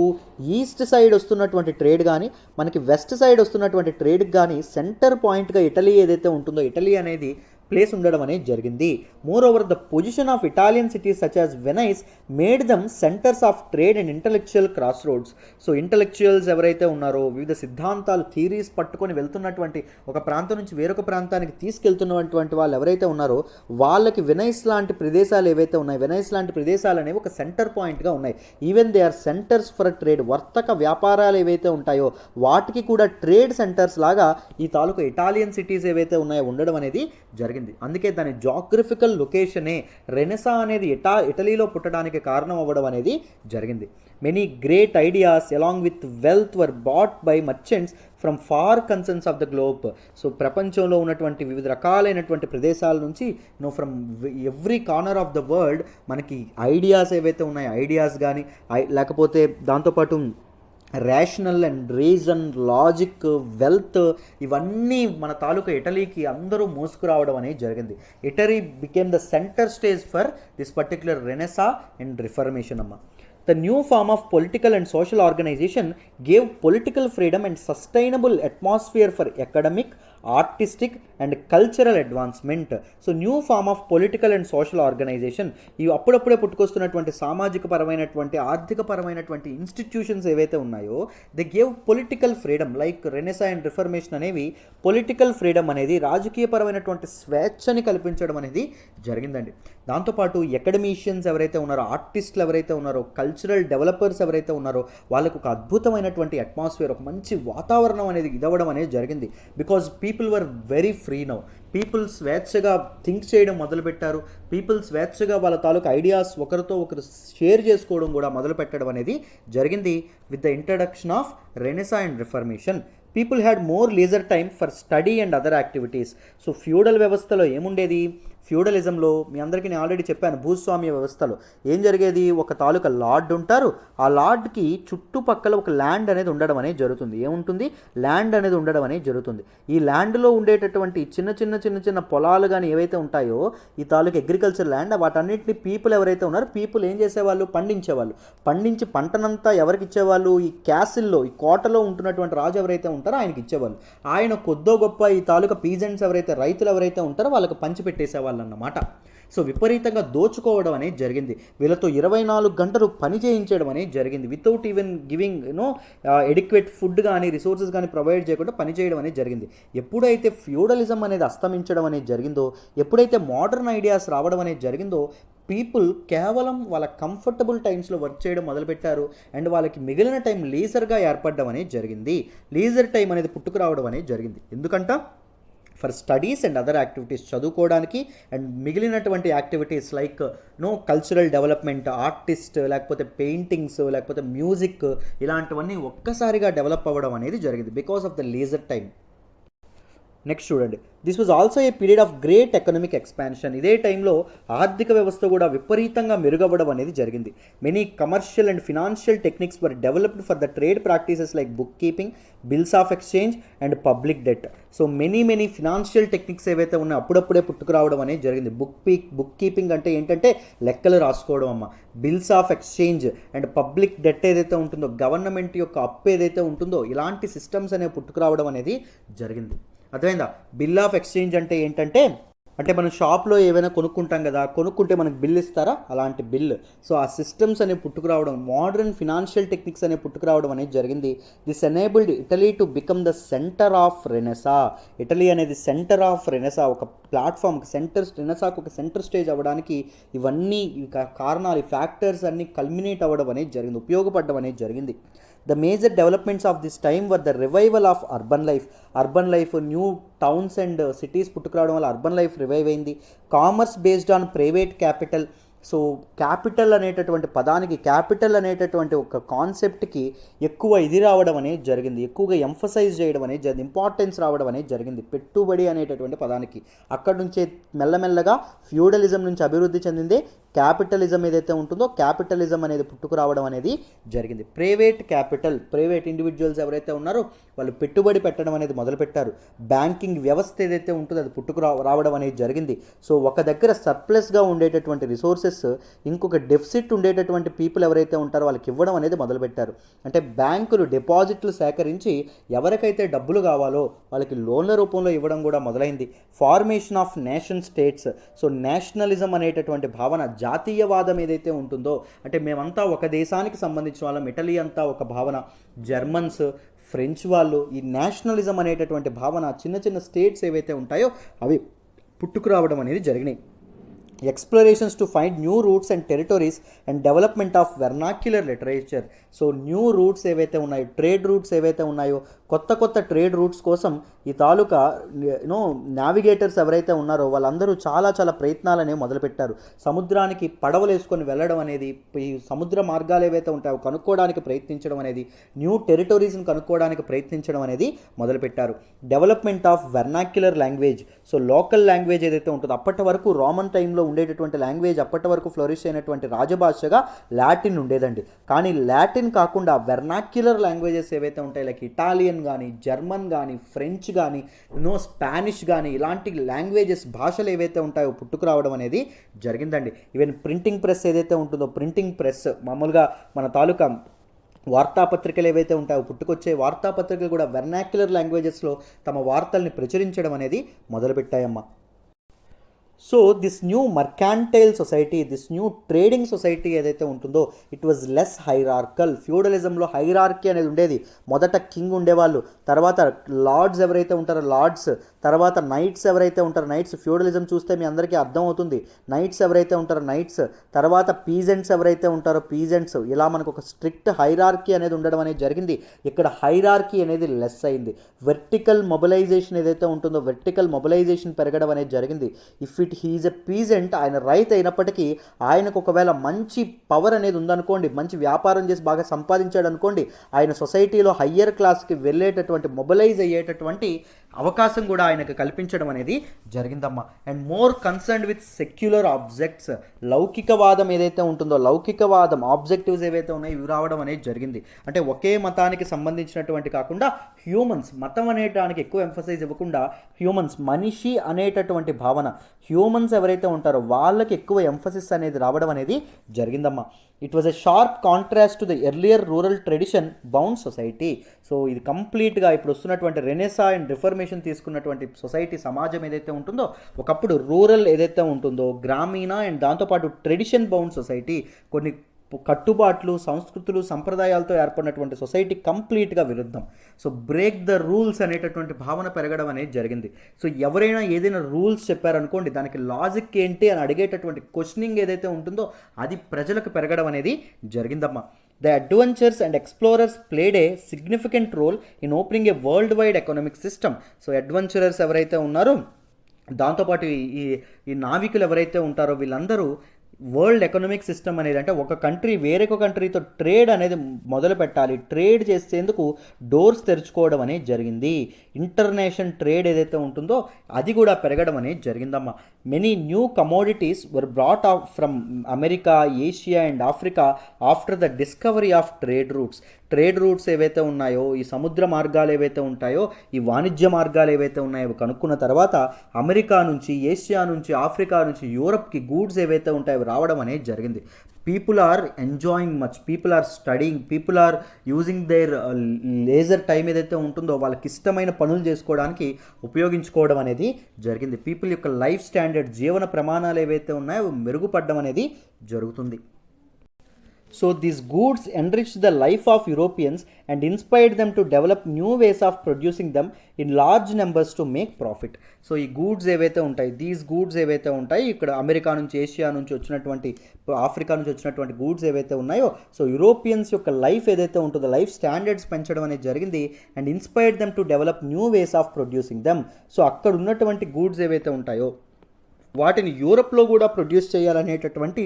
ఈస్ట్ సైడ్ వస్తున్నటువంటి ట్రేడ్ కానీ మనకి వెస్ట్ సైడ్ వస్తున్నటువంటి ట్రేడ్కి కానీ సెంటర్ పాయింట్గా ఇటలీ ఏదైతే ఉంటుందో, ఇటలీ అనేది ప్లేస్ ఉండడం అనేది జరిగింది. More over the position of Italian cities such as Venice made dum centres of trade and intellectual cross roads. So intellectuals ఎవరైతే ఉన్నారో, వివిధ సిద్ధాంతాలు థీరీస్ పట్టుకొని వెళ్తున్నటువంటి, ఒక ప్రాంతం నుంచి వేరొక ప్రాంతానికి తీసుకెళ్తున్నటువంటి వాళ్ళు ఎవరైతే ఉన్నారో వాళ్ళకి వెనైస్ లాంటి ప్రదేశాలు ఏవైతే ఉన్నాయి, వెనైస్ లాంటి ప్రదేశాలు అనేవి ఒక సెంటర్ పాయింట్గా ఉన్నాయి. Even they are centres for trade. వర్తక వ్యాపారాలు ఏవైతే ఉంటాయో వాటికి కూడా ట్రేడ్ సెంటర్స్ లాగా ఈ తాలూకా ఇటాలియన్ సిటీస్ ఏవైతే ఉన్నాయో ఉండడం అనేది జరిగింది. అందుకే దాని జాగ్రఫికల్ లొకేషనే రెనెసా అనేది ఇటలీలో పుట్టడానికి కారణం అవ్వడం అనేది జరిగింది. Many great ideas along with wealth were brought by merchants from far corners of the globe. So ప్రపంచంలో ఉన్నటువంటి వివిధ రకాలైనటువంటి ప్రదేశాల నుంచి from every corner of the world మనకి ఐడియాస్ ఏవైతే ఉన్నాయో, ఐడియాస్ కానీ లేకపోతే దాంతోపాటు rational and reason, logic, wealth, ఇవన్నీ మన తాలూకా ఇటలీకి అందరూ మోసుకురావడం అనేది జరిగింది. Italy became the centre stage for this particular renaissance and reformation అమ్మ. The new form of political and social organization gave political freedom and sustainable atmosphere for academic, artistic and cultural advancement. So new form of political and social organization, ఇవి అప్పుడప్పుడే పుట్టుకొస్తున్నటువంటి సామాజిక పరమైనటువంటి, ఆర్థిక పరమైనటువంటి institutions ఏవైతే ఉన్నాయో they gave political freedom. Like renaissance and reformation అనేవి political freedom అనేది, రాజకీయ పరమైనటువంటి స్వేచ్ఛని కల్పించడం అనేది జరిగిందండి. దాంతోపాటు అకాడమీషియన్స్ ఎవరైతే ఉన్నారో, ఆర్టిస్టులు ఎవరైతే ఉన్నారో, కల్చరల్ డెవలపర్స్ ఎవరైతే ఉన్నారో వాళ్ళకు ఒక అద్భుతమైనటువంటి అట్మాస్ఫియర్, ఒక మంచి వాతావరణం అనేది ఇదవ్వడం అనేది జరిగింది. Because people were very free now. People స్వేచ్ఛగా థింక్ చేయడం మొదలుపెట్టారు. పీపుల్ స్వేచ్ఛగా వాళ్ళ తాలూకు ఐడియాస్ ఒకరితో ఒకరు షేర్ చేసుకోవడం కూడా మొదలు పెట్టడం అనేది జరిగింది. With the introduction of renaissance and reformation people had more leisure time for study and other activities. So feudal వ్యవస్థలో ఏముండేది, ఫ్యూడలిజంలో మీ అందరికీ నేను ఆల్రెడీ చెప్పాను, భూస్వామ్య వ్యవస్థలో ఏం జరిగేది, ఒక తాలూకా లార్డ్ ఉంటారు, ఆ లార్డ్కి చుట్టుపక్కల ఒక ల్యాండ్ అనేది ఉండడం అనేది జరుగుతుంది. ఏముంటుంది, ల్యాండ్ అనేది ఉండడం అనేది జరుగుతుంది. ఈ ల్యాండ్లో ఉండేటటువంటి చిన్న పొలాలు కానీ ఏవైతే ఉంటాయో ఈ తాలూకా అగ్రికల్చర్ ల్యాండ్, వాటన్నిటిని పీపుల్ ఎవరైతే ఉన్నారో పీపుల్ ఏం చేసేవాళ్ళు, పండించి పంటనంతా ఎవరికి ఇచ్చేవాళ్ళు, ఈ క్యాసిల్లో, ఈ కోటలో ఉంటున్నటువంటి రాజు ఎవరైతే ఉంటారో ఆయనకి ఇచ్చేవాళ్ళు. ఆయన కొద్దో గొప్ప ఈ తాలూకా పీజెంట్స్ ఎవరైతే, రైతులు ఎవరైతే ఉంటారో వాళ్ళకి పంచిపెట్టేసేవాళ్ళు అన్నమాట. సో విపరీతంగా దోచుకోవడం అనేది జరిగింది. వీళ్ళతో 24 గంటలు పని చేయించడం అనేది జరిగింది. Without even giving adequate food కానీ రిసోర్సెస్ కానీ ప్రొవైడ్ చేయకుండా పని చేయడం అనేది జరిగింది. ఎప్పుడైతే ఫ్యూడలిజం అనేది అస్తమించడం అనేది జరిగిందో, ఎప్పుడైతే మోడర్న్ ఐడియాస్ రావడం అనేది జరిగిందో, పీపుల్ కేవలం వాళ్ళ కంఫర్టబుల్ టైమ్స్లో వర్క్ చేయడం మొదలుపెట్టారు. అండ్ వాళ్ళకి మిగిలిన టైం లీజర్గా ఏర్పడడం అనేది జరిగింది. లీజర్ టైం అనేది పుట్టుకురావడం అనేది జరిగింది. ఎందుకంట for studies and other activities, చదువుకోవడానికి అండ్ మిగిలినటువంటి activities like cultural development, artist, లేకపోతే పెయింటింగ్స్, లేకపోతే మ్యూజిక్, ఇలాంటివన్నీ ఒక్కసారిగా డెవలప్ అవ్వడం అనేది జరిగింది because of the leisure time. Next చూడండి, this was also a period of great economic expansion. ఇదే టైంలో ఆర్థిక వ్యవస్థ కూడా విపరీతంగా మెరుగవ్వడం అనేది జరిగింది. Many commercial and financial techniques were developed for the trade practices like book keeping, bills of exchange and public debt. So many financial techniques ఏవైతే ఉన్నాయో అప్పుడప్పుడే పుట్టుకురావడం అనేది జరిగింది. బుక్ కీపింగ్ అంటే ఏంటంటే లెక్కలు రాసుకోవడం అమ్మ. Bills of exchange and public debt ఏదైతే ఉంటుందో, గవర్నమెంట్ యొక్క అప్పు ఏదైతే ఉంటుందో, ఇలాంటి సిస్టమ్స్ అనేవి పుట్టుకురావడం అనేది జరిగింది. అర్థమైందా? బిల్ ఆఫ్ ఎక్స్చేంజ్ అంటే ఏంటంటే, అంటే మనం షాప్లో ఏవైనా కొనుక్కుంటాం కదా, కొనుక్కుంటే మనకు బిల్ ఇస్తారా, అలాంటి బిల్. సో ఆ సిస్టమ్స్ అనేవి పుట్టుకురావడం, మోడర్న్ ఫినాన్షియల్ టెక్నిక్స్ అనేవి పుట్టుకురావడం అనేది జరిగింది. This enabled Italy to become the centre of renaissance. Italy అనేది సెంటర్ ఆఫ్ రెనెసా, ఒక ప్లాట్ఫామ్, రెనెసాకు ఒక సెంటర్ స్టేజ్ అవ్వడానికి ఇవన్నీ కారణాలు, ఈ ఫ్యాక్టర్స్ అన్నీ కల్మినేట్ అవ్వడం అనేది జరిగింది, ఉపయోగపడడం అనేది జరిగింది. The major developments of this time were the revival of urban life, new towns and cities పుట్టుకురావడం వల్ల అర్బన్ లైఫ్ రివైవ్ అయింది. Commerce based on private capital. So capital అనేటటువంటి పదానికి, క్యాపిటల్ అనేటటువంటి ఒక కాన్సెప్ట్కి ఎక్కువ ఇది రావడం అనేది జరిగింది, ఎక్కువగా ఎంఫసైజ్ చేయడం అనేది జరిగింది, ఇంపార్టెన్స్ రావడం అనేది జరిగింది పెట్టుబడి అనేటటువంటి పదానికి. అక్కడి నుంచే మెల్లమెల్లగా ఫ్యూడలిజం నుంచి అభివృద్ధి చెందింది క్యాపిటలిజం ఏదైతే ఉంటుందో, క్యాపిటలిజం అనేది పుట్టుకురావడం అనేది జరిగింది. ప్రైవేట్ క్యాపిటల్, ప్రైవేట్ ఇండివిజువల్స్ ఎవరైతే ఉన్నారో వాళ్ళు పెట్టుబడి పెట్టడం అనేది మొదలుపెట్టారు. బ్యాంకింగ్ వ్యవస్థ ఏదైతే ఉంటుందో అది రావడం అనేది జరిగింది. సో ఒక దగ్గర సర్ప్లస్గా ఉండేటటువంటి రిసోర్సెస్ ఇంకొక డెఫిసిట్ ఉండేటటువంటి పీపుల్ ఎవరైతే ఉంటారో వాళ్ళకి ఇవ్వడం అనేది మొదలుపెట్టారు. అంటే బ్యాంకులు డిపాజిట్లు సేకరించి ఎవరికైతే డబ్బులు కావాలో వాళ్ళకి లోన్ల రూపంలో ఇవ్వడం కూడా మొదలైంది. Formation of nation states. So nationalism అనేటటువంటి భావన, జాతీయవాదం ఏదైతే ఉంటుందో, అంటే మేమంతా ఒక దేశానికి సంబంధించిన వాళ్ళం, ఇటలీ అంతా ఒక భావన, జర్మన్స్, ఫ్రెంచ్ వాళ్ళు, ఈ నేషనలిజం అనేటటువంటి భావన చిన్న చిన్న స్టేట్స్ ఏవైతే ఉంటాయో అవి పుట్టుకురావడం అనేది జరిగినాయి. Explorations to find new roots and territories and development of vernacular literature. So new roots ఏవైతే ఉన్నాయో, ట్రేడ్ రూట్స్ ఏవైతే ఉన్నాయో, కొత్త ట్రేడ్ రూట్స్ కోసం ఈ తాలూకా నావిగేటర్స్ ఎవరైతే ఉన్నారో వాళ్ళందరూ చాలా ప్రయత్నాలు అనేవి మొదలుపెట్టారు. సముద్రానికి పడవలు వేసుకొని వెళ్ళడం అనేది, ఈ సముద్ర మార్గాలు ఏవైతే ఉంటాయో కనుక్కోవడానికి ప్రయత్నించడం అనేది, న్యూ టెరిటరీస్ని కనుక్కోవడానికి ప్రయత్నించడం అనేది మొదలుపెట్టారు. Development of vernacular language. So local language ఏదైతే ఉంటుందో, అప్పటి వరకు రోమన్ టైంలో ఉండేటటువంటి లాంగ్వేజ్, అప్పటి వరకు ఫ్లోరిష్ అయినటువంటి రాజభాషగా లాటిన్ ఉండేదండి. కానీ లాటిన్ కాకుండా వెర్నాక్యులర్ లాంగ్వేజెస్ ఏవైతే ఉంటాయి, లైక్ ఇటాలియన్ కానీ, జర్మన్ కానీ, ఫ్రెంచ్ కానీ, స్పానిష్ కానీ, ఇలాంటి లాంగ్వేజెస్, భాషలు ఏవైతే ఉంటాయో పుట్టుకురావడం అనేది జరిగిందండి. ఈవెన్ ప్రింటింగ్ ప్రెస్ ఏదైతే ఉంటుందో, ప్రింటింగ్ ప్రెస్ మామూలుగా మన తాలూకా వార్తాపత్రికలు ఏవైతే ఉంటాయో, పుట్టుకొచ్చే వార్తాపత్రికలు కూడా వెర్నాక్యులర్ లాంగ్వేజెస్లో తమ వార్తల్ని ప్రచురించడం అనేది మొదలుపెట్టాయమ్మా. So this new mercantile society, this new trading society ఏదైతే ఉంటుందో, ఇట్ వాజ్ లెస్ హైరార్కల్. ఫ్యూడలిజంలో హైరార్కీ అనేది ఉండేది. మొదట కింగ్ ఉండేవాళ్ళు, తర్వాత లార్డ్స్ ఎవరైతే ఉంటారో లార్డ్స్, తర్వాత నైట్స్ ఎవరైతే ఉంటారో నైట్స్. ఫ్యూడలిజం చూస్తే మీ అందరికీ అర్థం అవుతుంది. నైట్స్ ఎవరైతే ఉంటారో నైట్స్, తర్వాత పీజెంట్స్ ఎవరైతే ఉంటారో పీజెంట్స్. ఇలా మనకు ఒక స్ట్రిక్ట్ హైరార్కీ అనేది ఉండడం అనేది జరిగింది. ఇక్కడ హైరార్కీ అనేది లెస్ అయింది. వెర్టికల్ మొబిలైజేషన్ ఏదైతే ఉంటుందో, వెర్టికల్ మొబిలైజేషన్ పెరగడం అనేది జరిగింది. ఇఫ్ హీజ్ ఎ పీజెంట్, ఆయన రైతు అయినప్పటికీ ఆయనకు ఒకవేళ మంచి పవర్ అనేది ఉందనుకోండి, మంచి వ్యాపారం చేసి బాగా సంపాదించాడు అనుకోండి, ఆయన సొసైటీలో హయ్యర్ క్లాస్కి వెళ్ళేటటువంటి, మొబిలైజ్ అయ్యేటటువంటి అవకాశం కూడా ఆయనకు కల్పించడం అనేది జరిగిందమ్మా. And more concerned with secular objects. లౌకికవాదం ఏదైతే ఉంటుందో, లౌకికవాదం ఆబ్జెక్టివ్స్ ఏవైతే ఉన్నాయో ఇవి రావడం అనేది జరిగింది. అంటే ఒకే మతానికి సంబంధించినటువంటి కాకుండా హ్యూమన్స్, మతం అనేటానికి ఎక్కువ ఎంఫసైజ్ ఇవ్వకుండా హ్యూమన్స్, మనిషి అనేటటువంటి భావన, హ్యూమన్స్ ఎవరైతే ఉంటారో వాళ్ళకి ఎక్కువ ఎంఫసిస్ అనేది రావడం అనేది జరిగిందమ్మా. It was a sharp contrast to the earlier rural tradition bound society. So ఇది కంప్లీట్గా ఇప్పుడు వస్తున్నటువంటి రెనెసా అండ్ రిఫర్మేషన్ తీసుకున్నటువంటి సొసైటీ, సమాజం ఏదైతే ఉంటుందో, ఒకప్పుడు రూరల్ ఏదైతే ఉంటుందో, గ్రామీణ అండ్ దాంతోపాటు ట్రెడిషన్ బౌండ్ సొసైటీ, కొన్ని కట్టుబాట్లు, సంస్కృతులు, సంప్రదాయాలతో ఏర్పడినటువంటి సొసైటీ కంప్లీట్గా విరుద్ధం. సో బ్రేక్ ద రూల్స్ అనేటటువంటి భావన పెరగడం అనేది జరిగింది. సో ఎవరైనా ఏదైనా రూల్స్ చెప్పారనుకోండి, దానికి లాజిక్ ఏంటి అని అడిగేటటువంటి క్వశ్చనింగ్ ఏదైతే ఉంటుందో అది ప్రజలకు పెరగడం అనేది జరిగిందమ్మా. The adventurers and explorers played a significant role in opening a worldwide economic system. So adventurers ఎవరైతే ఉన్నారో, దాంతోపాటు ఈ నావికులు ఎవరైతే ఉంటారో వీళ్ళందరూ వరల్డ్ ఎకనామిక్ సిస్టమ్ అనేది అంటే ఒక కంట్రీ వేరొక కంట్రీతో ట్రేడ్ అనేది మొదలు పెట్టాలి, ట్రేడ్ చేసేందుకు డోర్స్ తెరుచుకోవడం అనేది జరిగింది. ఇంటర్నేషనల్ ట్రేడ్ ఏదైతే ఉంటుందో అది కూడా పెరగడం అనేది జరిగిందమ్మా. Many new commodities were brought of from America, Asia and Africa after the discovery of trade routes. Trade routes ఏవైతే ఉన్నాయో, ఈ సముద్ర మార్గాలు ఏవైతే ఉంటాయో, ఈ వాణిజ్య మార్గాలు ఏవైతే ఉన్నాయో కనుక్కున్న తర్వాత అమెరికా నుంచి, ఏషియా నుంచి, ఆఫ్రికా నుంచి యూరప్కి గూడ్స్ ఏవైతే ఉంటాయో రావడం అనేది జరిగింది. People are enjoying much, people are studying, people are using their leisure time ఏదైతే ఉంటుందో వాళ్ళకి ఇష్టమైన పనులు చేసుకోవడానికి ఉపయోగించుకోవడం అనేది జరిగింది. పీపుల్ యొక్క లైఫ్ స్టాండర్డ్, జీవన ప్రమాణాలు ఏవైతే ఉన్నాయో మెరుగుపడడం అనేది జరుగుతుంది. So these goods enriched the life of Europeans and inspired them to develop new ways of producing them in large numbers to make profit. So ఈ గూడ్స్ ఏవైతే ఉంటాయి, దీస్ గూడ్స్ ఏవైతే ఉంటాయి, ఇక్కడ అమెరికా నుంచి, ఏషియా నుంచి వచ్చినటువంటి, ఆఫ్రికా నుంచి వచ్చినటువంటి గూడ్స్ ఏవైతే ఉన్నాయో, సో యూరోపియన్స్ యొక్క లైఫ్ ఏదైతే ఉంటుందో లైఫ్ స్టాండర్డ్స్ పెంచడం అనేది జరిగింది. And inspired them to develop new ways of producing them. So అక్కడ ఉన్నటువంటి గూడ్స్ ఏవైతే ఉంటాయో వాటిని యూరప్లో కూడా ప్రొడ్యూస్ చేయాలనేటటువంటి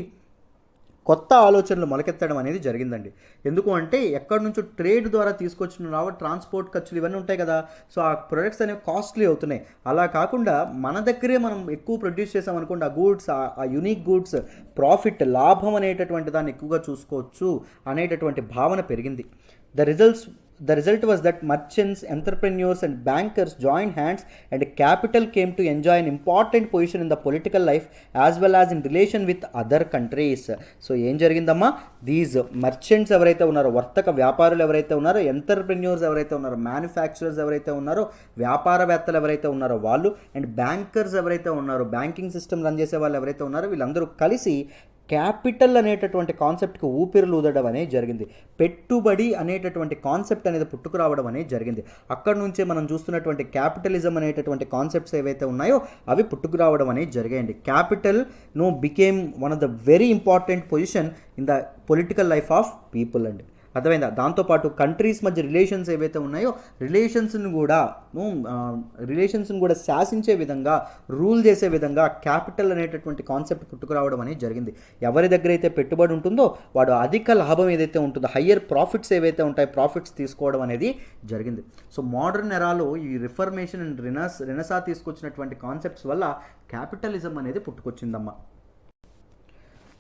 కొత్త ఆలోచనలు మొలకెత్తడం అనేది జరిగిందండి. ఎందుకు అంటే ఎక్కడి నుంచో ట్రేడ్ ద్వారా తీసుకొచ్చిన ట్రాన్స్పోర్ట్ ఖర్చులు ఇవన్నీ ఉంటాయి కదా, సో ఆ ప్రొడక్ట్స్ అనేవి కాస్ట్లీ అవుతున్నాయి. అలా కాకుండా మన దగ్గరే మనం ఎక్కువ ప్రొడ్యూస్ చేసామనుకోండి, ఆ గూడ్స్, ఆ యునిక్ గూడ్స్ ప్రాఫిట్, లాభం అనేటటువంటి దాన్ని ఎక్కువగా చూసుకోవచ్చు అనేటటువంటి భావన పెరిగింది. The result was that merchants, entrepreneurs and bankers joined hands and capital came to enjoy an important position in the political life as well as in relation with other countries. So ఏం జరిగిందమ్మా, these merchants ఎవరైతే ఉన్నారో, వర్తక వ్యాపారులు ఎవరైతే ఉన్నారో, entrepreneurs ఎవరైతే ఉన్నారో, మ్యానుఫ్యాక్చరర్స్ ఎవరైతే ఉన్నారో, వ్యాపారవేత్తలు ఎవరైతే ఉన్నారో వాళ్ళు, అండ్ బ్యాంకర్స్ ఎవరైతే ఉన్నారో, బ్యాంకింగ్ సిస్టమ్ రన్ చేసే వాళ్ళు ఎవరైతే ఉన్నారో వీళ్ళందరూ కలిసి క్యాపిటల్ అనేటటువంటి కాన్సెప్ట్కి ఊపిరులు ఊదడం అనేది జరిగింది. పెట్టుబడి అనేటటువంటి కాన్సెప్ట్ అనేది పుట్టుకురావడం అనేది జరిగింది. అక్కడ నుంచే మనం చూస్తున్నటువంటి క్యాపిటలిజం అనేటటువంటి కాన్సెప్ట్స్ ఏవైతే ఉన్నాయో అవి పుట్టుకురావడం అనేది జరిగాయండి. Capital became one of the very important position in the political life of people అండి. అర్థమైందా? దాంతోపాటు కంట్రీస్ మధ్య రిలేషన్స్ ఏవైతే ఉన్నాయో రిలేషన్స్ని కూడా శాసించే విధంగా, రూల్ చేసే విధంగా క్యాపిటల్ అనేటటువంటి కాన్సెప్ట్ పుట్టుకురావడం అనేది జరిగింది. ఎవరి దగ్గర అయితే పెట్టుబడి ఉంటుందో వాడు అధిక లాభం ఏదైతే ఉంటుందో, హయ్యర్ ప్రాఫిట్స్ ఏవైతే ఉంటాయో ప్రాఫిట్స్ తీసుకోవడం అనేది జరిగింది. సో మోడర్న్ ఎరాలో ఈ రిఫర్మేషన్ అండ్ రెనసా తీసుకొచ్చినటువంటి కాన్సెప్ట్స్ వల్ల క్యాపిటలిజం అనేది పుట్టుకొచ్చిందమ్మా.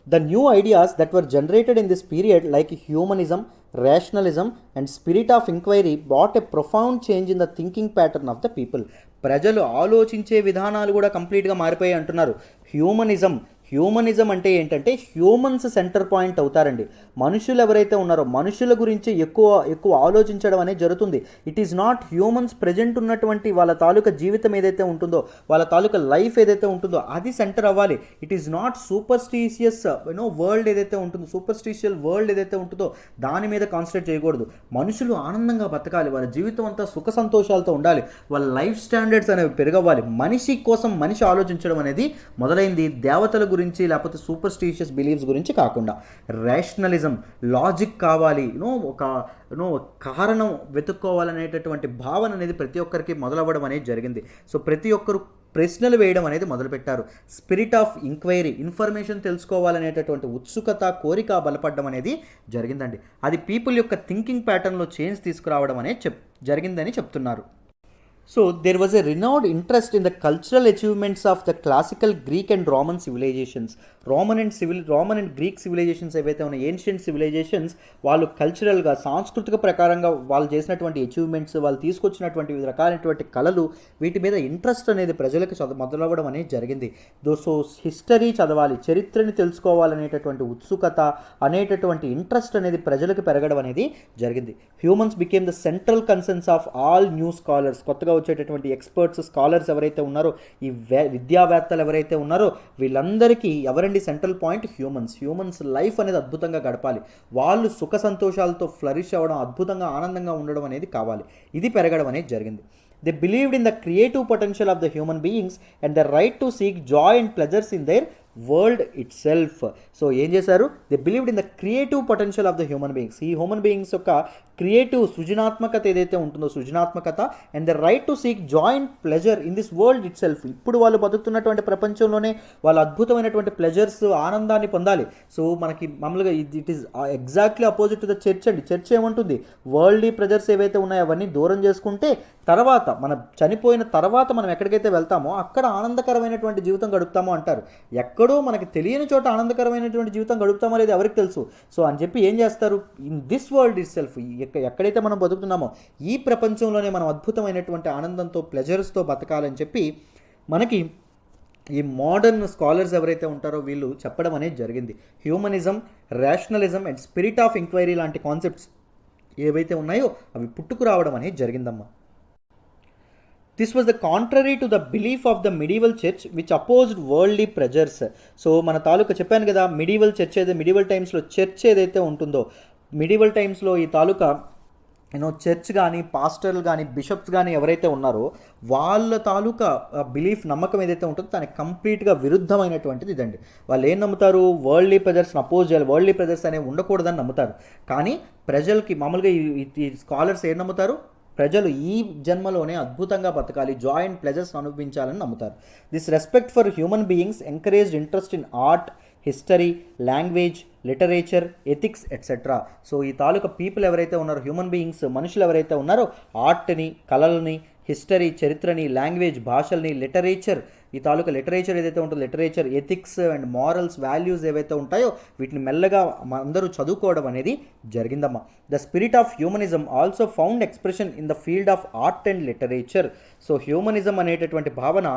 The new ideas that were generated in this period, like humanism, rationalism, and spirit of inquiry, brought a profound change in the thinking pattern of the people. ప్రజలు ఆలోచించే విధానాలు కూడా కంప్లీట్గా మారిపోయాయి అంటున్నారు. హ్యూమనిజం అంటే ఏంటంటే హ్యూమన్స్ సెంటర్ పాయింట్ అవుతారండి. మనుషులు ఎవరైతే ఉన్నారో మనుషుల గురించి ఎక్కువ ఆలోచించడం అనేది జరుగుతుంది. It is not humans present ఉన్నటువంటి వాళ్ళ తాలూకా జీవితం ఏదైతే ఉంటుందో, వాళ్ళ తాలూకా లైఫ్ ఏదైతే ఉంటుందో అది సెంటర్ అవ్వాలి. It is not superstitious world ఏదైతే ఉంటుందో, సూపర్స్టిషియల్ వరల్డ్ ఏదైతే ఉంటుందో దాని మీద కాన్సన్ట్రేట్ చేయకూడదు. మనుషులు ఆనందంగా బతకాలి, వాళ్ళ జీవితం అంతా సుఖ సంతోషాలతో ఉండాలి, వాళ్ళ లైఫ్ స్టాండర్డ్స్ అనేవి పెరగవాలి. మనిషి కోసం మనిషి ఆలోచించడం అనేది మొదలైంది. దేవతల గురించి లేకపోతే సూపర్స్టిషియస్ బిలీఫ్స్ గురించి కాకుండా రేషనలిజం, లాజిక్ కావాలి, ఒక కారణం వెతుక్కోవాలనేటటువంటి భావన అనేది ప్రతి ఒక్కరికి మొదలవ్వడం అనేది జరిగింది. సో ప్రతి ఒక్కరు ప్రశ్నలు వేయడం అనేది మొదలుపెట్టారు. స్పిరిట్ ఆఫ్ ఇంక్వైరీ, ఇన్ఫర్మేషన్ తెలుసుకోవాలనేటటువంటి ఉత్సుకత, కోరిక బలపడడం అనేది జరిగిందండి. అది పీపుల్ యొక్క థింకింగ్ ప్యాటర్న్లో చేంజ్ తీసుకురావడం అనేది జరిగిందని చెప్తున్నారు. So there was a renowned interest in the cultural achievements of the classical Greek and Roman civilizations. Roman and Greek civilizations ఏవైతే ఉన్నాయి, ఏన్షియంట్ సివిలైజేషన్స్, వాళ్ళు కల్చరల్గా, సాంస్కృతిక ప్రకారంగా వాళ్ళు చేసినటువంటి అచీవ్మెంట్స్, వాళ్ళు తీసుకొచ్చినటువంటి వివిధ రకాలైనటువంటి కళలు, వీటి మీద ఇంట్రెస్ట్ అనేది ప్రజలకు మొదలవ్వడం అనేది జరిగింది. సో హిస్టరీ చదవాలి, చరిత్రని తెలుసుకోవాలనేటటువంటి ఉత్సుకత అనేటటువంటి ఇంట్రెస్ట్ అనేది ప్రజలకు పెరగడం అనేది జరిగింది. Humans became the central concerns of all new scholars. కొత్తగా వచ్చేటటువంటి ఎక్స్పర్ట్స్, స్కాలర్స్ ఎవరైతే ఉన్నారో, ఈ విద్యావేత్తలు ఎవరైతే ఉన్నారో వీళ్ళందరికీ ఎవరండి సెంట్రల్ పాయింట్? హ్యూమన్స్ లైఫ్ అనేది అద్భుతంగా గడపాలి, వాళ్ళు సుఖ సంతోషాలతో ఫ్లరిష్ అవ్వడం, అద్భుతంగా ఆనందంగా ఉండడం అనేది కావాలి. ఇది పెరగడం అనేది జరిగింది. They believed in the creative potential of the human beings and the right to seek joy and pleasures in their world it self. So ఏం చేశారు, they believed in the creative potential of the human beings. ఈ human beings యొక్క creative సృజనాత్మకత ఏదైతే ఉంటుందో సృజనాత్మకత and the right to seek joint pleasure in this world it self. ఇప్పుడు వాళ్ళు బతుకుతున్నటువంటి ప్రపంచంలోనే వాళ్ళు అద్భుతమైనటువంటి ప్లెజర్స్, ఆనందాన్ని పొందాలి. సో మనకి మామూలుగా it is exactly opposite to the church అండి. చర్చ్ ఏమంటుంది, వరల్డ్లీ ప్లెజర్స్ ఏవైతే ఉన్నాయో అవన్నీ దూరం చేసుకుంటే తర్వాత మనం చనిపోయిన తర్వాత మనం ఎక్కడికైతే వెళ్తామో అక్కడ ఆనందకరమైనటువంటి జీవితం గడుపుతామో అంటారు. ఎక్కడో మనకి తెలియని చోట ఆనందకరమైనటువంటి జీవితం గడుపుతామో లేదు ఎవరికి తెలుసు. సో అని చెప్పి ఏం చేస్తారు, in this world it self, ఎక్కడైతే మనం బతుకుతున్నామో ఈ ప్రపంచంలోనే మనం అద్భుతమైనటువంటి ఆనందంతో ప్లెజర్స్తో బతకాలని చెప్పి మనకి ఈ మోడర్న్ స్కాలర్స్ ఎవరైతే ఉంటారో వీళ్ళు చెప్పడం అనేది జరిగింది. Humanism, rationalism and spirit of enquiry లాంటి కాన్సెప్ట్స్ ఏవైతే ఉన్నాయో అవి పుట్టుకు రావడం అనేది జరిగిందమ్మా. This was the contrary to the belief of the medieval church which opposed worldly pressures. So మన తాలూకా చెప్పాను కదా, మిడీవల్ చర్చ్ మిడీవల్ టైమ్స్లో చర్చ్ ఏదైతే ఉంటుందో, మిడీవల్ టైమ్స్లో ఈ తాలూకా చర్చ్ కానీ పాస్టర్లు కానీ బిషప్స్ కానీ ఎవరైతే ఉన్నారో వాళ్ళ తాలూకా బిలీఫ్, నమ్మకం ఏదైతే ఉంటుందో దానికి కంప్లీట్గా విరుద్ధమైనటువంటిది ఇదండి. వాళ్ళు ఏం నమ్ముతారు, వరల్డ్లీ ప్రెజర్స్ని అపోజ్ చేయాలి, వరల్డ్లీ ప్రెజర్స్ అనేవి ఉండకూడదని నమ్ముతారు. కానీ ప్రజలకి మామూలుగా ఈ స్కాలర్స్ ఏం నమ్ముతారు, ప్రజలు ఈ జన్మలోనే అద్భుతంగా బతకాలి, జాయ్ అండ్ ప్లెజర్స్ అనుభవించాలని నమ్ముతారు. This respect for human beings encouraged interest in art, history, language, literature, ethics etcetera. So ఈ తాలూకా పీపుల్ ఎవరైతే ఉన్నారో, హ్యూమన్ బీయింగ్స్ మనుషులు ఎవరైతే ఉన్నారో ఆర్ట్ని, కళలని, హిస్టరీ చరిత్రని, లాంగ్వేజ్ భాషల్ని, లిటరేచర్ ఈ తాలూకా లిటరేచర్ ఏదైతే ఉంటుందో literature, ethics and morals values ఏవైతే ఉంటాయో వీటిని మెల్లగా అందరూ చదువుకోవడం అనేది జరిగిందమ్మా. The spirit of humanism also found expression in the field of art and literature. So humanism అనేటటువంటి భావన